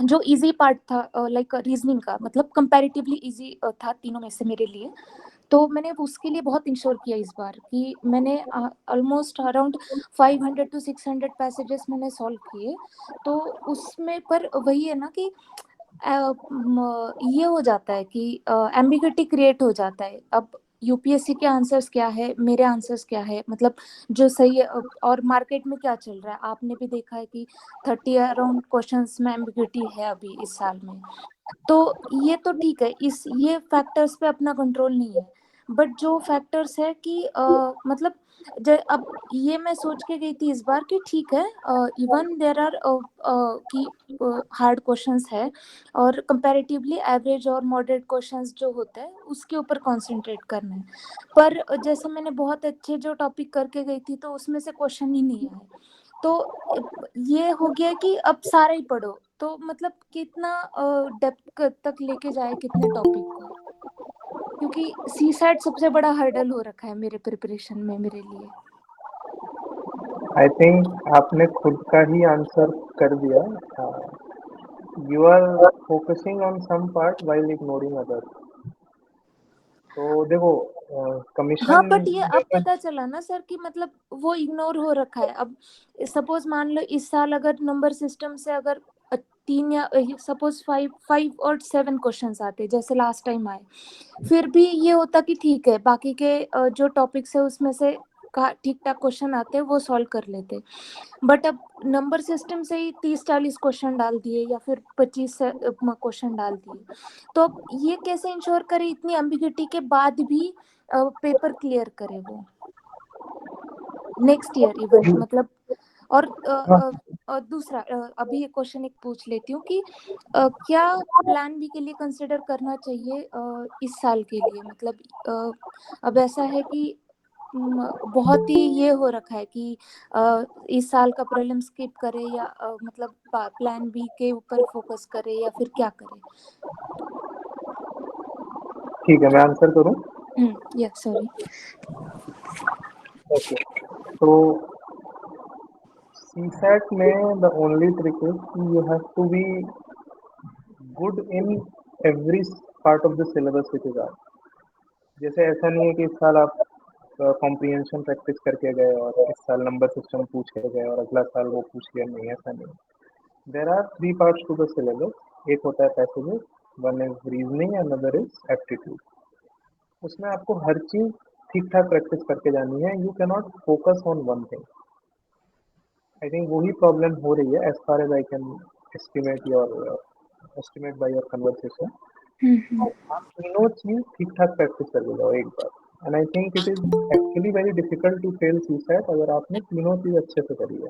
जो इजी पार्ट था लाइक रीजनिंग का, मतलब कंपैरेटिवली इजी था तीनों में से मेरे लिए. तो मैंने उसके लिए बहुत इंश्योर किया इस बार कि मैंने ऑलमोस्ट अराउंड 500 to 600 पैसेजेस मैंने सॉल्व किए. तो उसमें पर वही है ना कि ये हो जाता है कि एम्बिग्युइटी क्रिएट हो जाता है. अब यूपीएससी के आंसर्स क्या है, मेरे आंसर्स क्या है, मतलब जो सही है. और मार्केट में क्या चल रहा है आपने भी देखा है कि 30 अराउंड क्वेश्चंस में एम्बिग्युइटी है अभी इस साल में. तो ये तो ठीक है, इस ये फैक्टर्स पे अपना कंट्रोल नहीं है. बट जो फैक्टर्स है कि मतलब अब ये मैं सोच के गई थी इस बार कि ठीक है, इवन देयर आर कि हार्ड क्वेश्चंस है और कंपैरेटिवली एवरेज और मॉडरेट क्वेश्चंस जो होते हैं उसके ऊपर कंसंट्रेट करना है. पर जैसे मैंने बहुत अच्छे जो टॉपिक करके गई थी तो उसमें से क्वेश्चन ही नहीं आए. तो ये हो गया कि अब सारा ही पढ़ो, तो मतलब कितना डेप्थ तक लेके जाए कितने टॉपिक को, क्योंकि CSAT सबसे बड़ा हर्डल हो रखा है मेरे प्रिपरेशन में मेरे लिए. आई थिंक आपने खुद का ही आंसर कर दिया. You are focusing on some part while ignoring other. तो देखो, हाँ, कमीशन बट ये अब पता चला ना सर कि मतलब वो इग्नोर हो रखा है. अब सपोज मान लो इस साल अगर नंबर सिस्टम से अगर 3 या सपोज 5 और 7 क्वेश्चंस आते जैसे लास्ट टाइम आए, फिर भी ये होता कि ठीक है बाकी के जो टॉपिक्स है उसमें से ठीक ठाक क्वेश्चन आते हैं वो सॉल्व कर लेते. बट अब नंबर सिस्टम से ही 30-40 क्वेश्चन डाल दिए या फिर 25 क्वेश्चन डाल दिए. तो अब ये कैसे इंश्योर करे इतनी एम्बिग्युइटी के बाद भी पेपर क्लियर करे वो नेक्स्ट ईयर इवन, मतलब. और दूसरा अभी एक क्वेश्चन एक पूछ लेती हूँ कि क्या प्लान बी के लिए कंसिडर करना चाहिए इस साल के लिए, मतलब अब ऐसा है कि बहुत ही ये हो रखा है कि इस साल का प्रीलिम स्किप करे या मतलब प्लान बी के ऊपर फोकस करे या फिर क्या करे. ठीक है, मैं आंसर करूं. या सॉरी. ओके, तो CSAT में the only trick is you have to be good in every part of the syllabus which is out. जैसे ऐसा नहीं है कि इस साल आप कॉम्प्रिहेंशन प्रैक्टिस करके गए और इस साल नंबर सिस्टम पूछ के गए और अगला साल वो पूछ लिया. नहीं, ऐसा नहीं. There are 3 parts to the syllabus. एक होता है passages, one is reasoning, another is aptitude. उसमें आपको हर चीज ठीक ठाक प्रैक्टिस करके जानी है. You can not focus on one thing. I think वही प्रॉब्लम हो रही है as far as I can estimate by your conversation. आप तीनों चीज ठीक ठाक प्रैक्टिस करके जाओ एक बार. And I think it is actually very difficult to fail CSAT अगर आपने तीनों चीज अच्छे से करी है.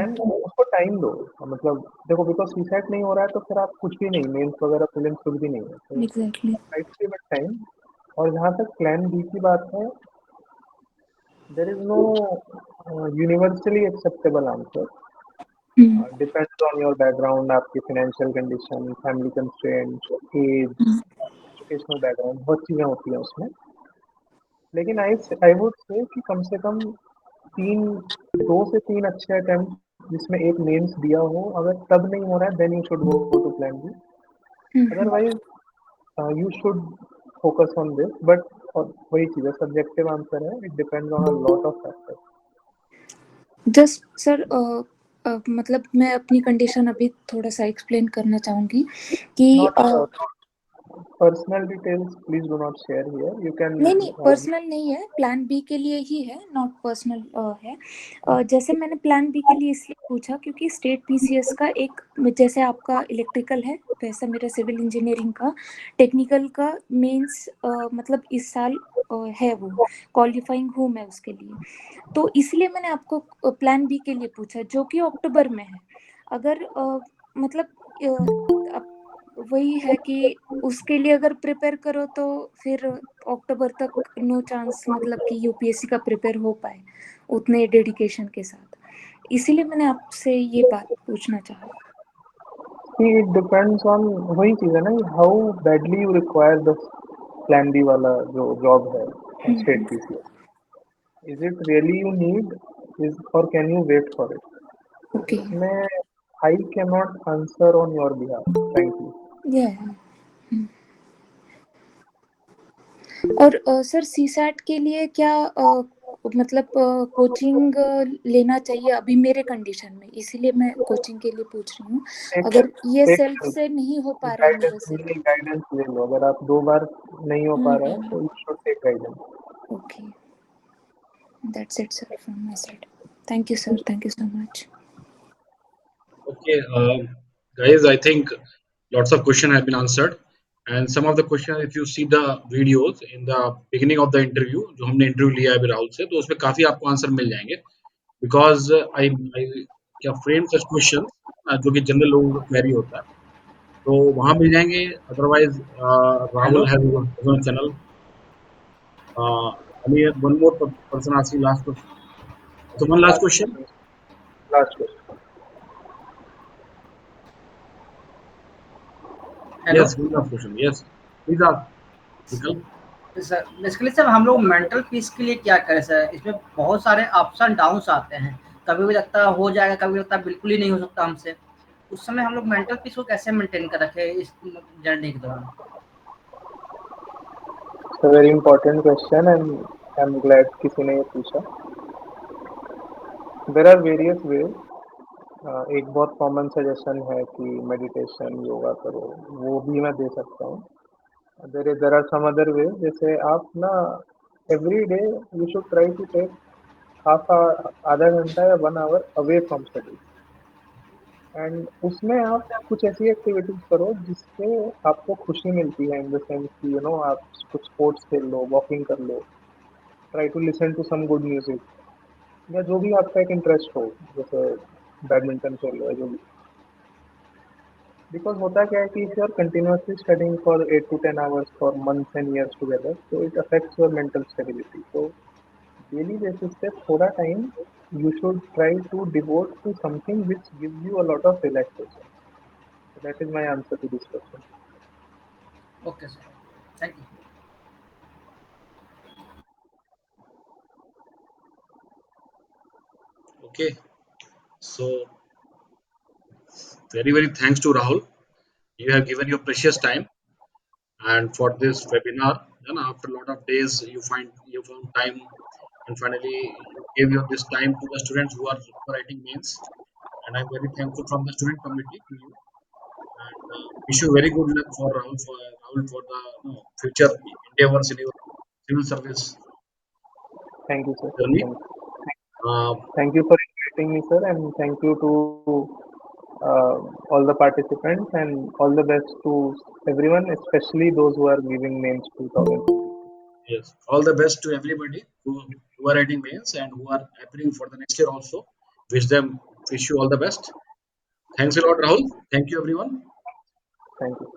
एंड उसको टाइम दो. मतलब देखो, बिकॉज CSAT नहीं हो रहा है तो फिर आप कुछ भी नहीं, मेंस वगैरह प्रीलिम्स कुछ भी नहीं है. तो एग्जैक्टली. टाइम. और जहाँ तक प्लान बी की बात है, there is no universally acceptable answer. Depends on your background, आपकी financial condition, family constraints, age, educational background, बहुत चीज़ें होती हैं उसमें. लेकिन आई वुड से कि कम से कम 2 से 3 अच्छे अटेम्प्ट जिसमें एक मेंस दिया हो. अगर तब नहीं हो रहा है then you should go to plan B. Otherwise you should focus on this. But और वही चीज़ है, सब्जेक्टिव आंसर है, it depends on a lot of factors. Just sir मतलब मैं अपनी कंडीशन अभी थोड़ा सा एक्सप्लेन करना चाहूंगी कि not personal details please do not share here, you can नहीं पर्सनल नहीं है, प्लान बी के लिए ही है, नॉट पर्सनल है। जैसे मैंने प्लान बी के लिए इसलिए पूछा क्योंकि स्टेट पीसीएस का एक, जैसे आपका इलेक्ट्रिकल है वैसा मेरा सिविल इंजीनियरिंग का टेक्निकल का मेंस मतलब इस साल है, वो क्वालिफाइंग हूँ मैं उसके लिए, तो इसलिए मैंने आपको प्लान बी के लिए पूछा जो कि अक्टूबर में है। अगर मतलब वही है कि उसके लिए अगर प्रिपेयर करो तो फिर अक्टूबर तक नो चांस, मतलब कि यूपीएससी का प्रिपेयर हो पाए उतने डेडिकेशन के साथ, इसीलिए मैंने आपसे ये बात पूछना चाहा। इट डिपेंड्स ऑन, वही चीज़ है ना, how badly you require the plan B वाला जो जॉब है state PCS, is it really you need, is or can you wait for it? Okay, इसमें I can not answer on your behalf frankly. और sir CSAT के लिए क्या मतलब coaching लेना चाहिए अभी मेरे कंडीशन में, इसीलिए मैं कोचिंग के लिए पूछ रही हूँ। अगर ये सेल्फ से नहीं हो पा रहा है मेरे से तो गाइडेंस ले लो, अगर आप 2 बार नहीं हो पा रहा है तो you should take guidance. Okay, that's it sir from my side, thank you sir, thank you so much. Okay, guys, I think lots of questions have been answered, and some of the questions, if you see the videos in the beginning of the interview, जो हमने interview लिया है अभी राहुल से, तो उसमें काफी आपको आंसर मिल जाएंगे, because I क्या फ्रेम such questions जो कि जनरल लोगों को क्वेरी होता है, तो वहां मिल जाएंगे। Otherwise Rahul has his own channel. One more person asking last question. So one last question. Last question. Hello Yes, one last question. Yes, please ask. विकल्प सर, बेसिकली सर हम लोग मेंटल पीस के लिए क्या करें सर? इसमें बहुत सारे अप्स एंड डाउन्स आते हैं, कभी भी लगता है हो जाएगा, कभी लगता है बिल्कुल ही नहीं हो सकता हमसे। उस समय हम लोग मेंटल पीस को कैसे मेंटेन कर रखें इस जर्नी के दौरान? It's a very important question and I'm glad किसी ने ये पूछा। There are various ways. एक बहुत कॉमन सजेशन है कि मेडिटेशन योगा करो, वो भी मैं दे सकता हूँ। there are some other ways, जैसे आप ना every day you should try to take आधा घंटा या 1 hour away from study, and उसमें आप कुछ ऐसी एक्टिविटीज करो जिससे आपको खुशी मिलती है, इन द सेंस कि यू नो आप कुछ स्पोर्ट्स खेल लो, वॉकिंग कर लो, try to listen to some good music, या जो भी आपका एक इंटरेस्ट हो, जैसे बैडमिंटन खेल लो या जो भी। बिकॉज होता क्या है कि if you are continuously studying for 8 to 10 hours for months and years together, तो it affects your mental stability. तो डेली बेसिस पे थोड़ा time you should try to devote to something which gives you a lot of relaxation. So that is my answer to this question. Okay sir, thank you. Okay, so very thanks to Rahul. You have given your precious time, and for this webinar, and after a lot of days, you found time, and finally you gave this time to the students who are writing mains. And I'm very thankful from the student committee to you, and wish you very good luck for Rahul for the future endeavors in your civil service Thank you, sir. journey. Thank you for inviting me, sir, and thank you to all the participants, and all the best to everyone, especially those who are giving names 2000. Yes, all the best to everybody who are writing mains and who are appearing for the next year also. Wish you all the best. Thanks a lot, Rahul. Thank you, everyone. Thank you.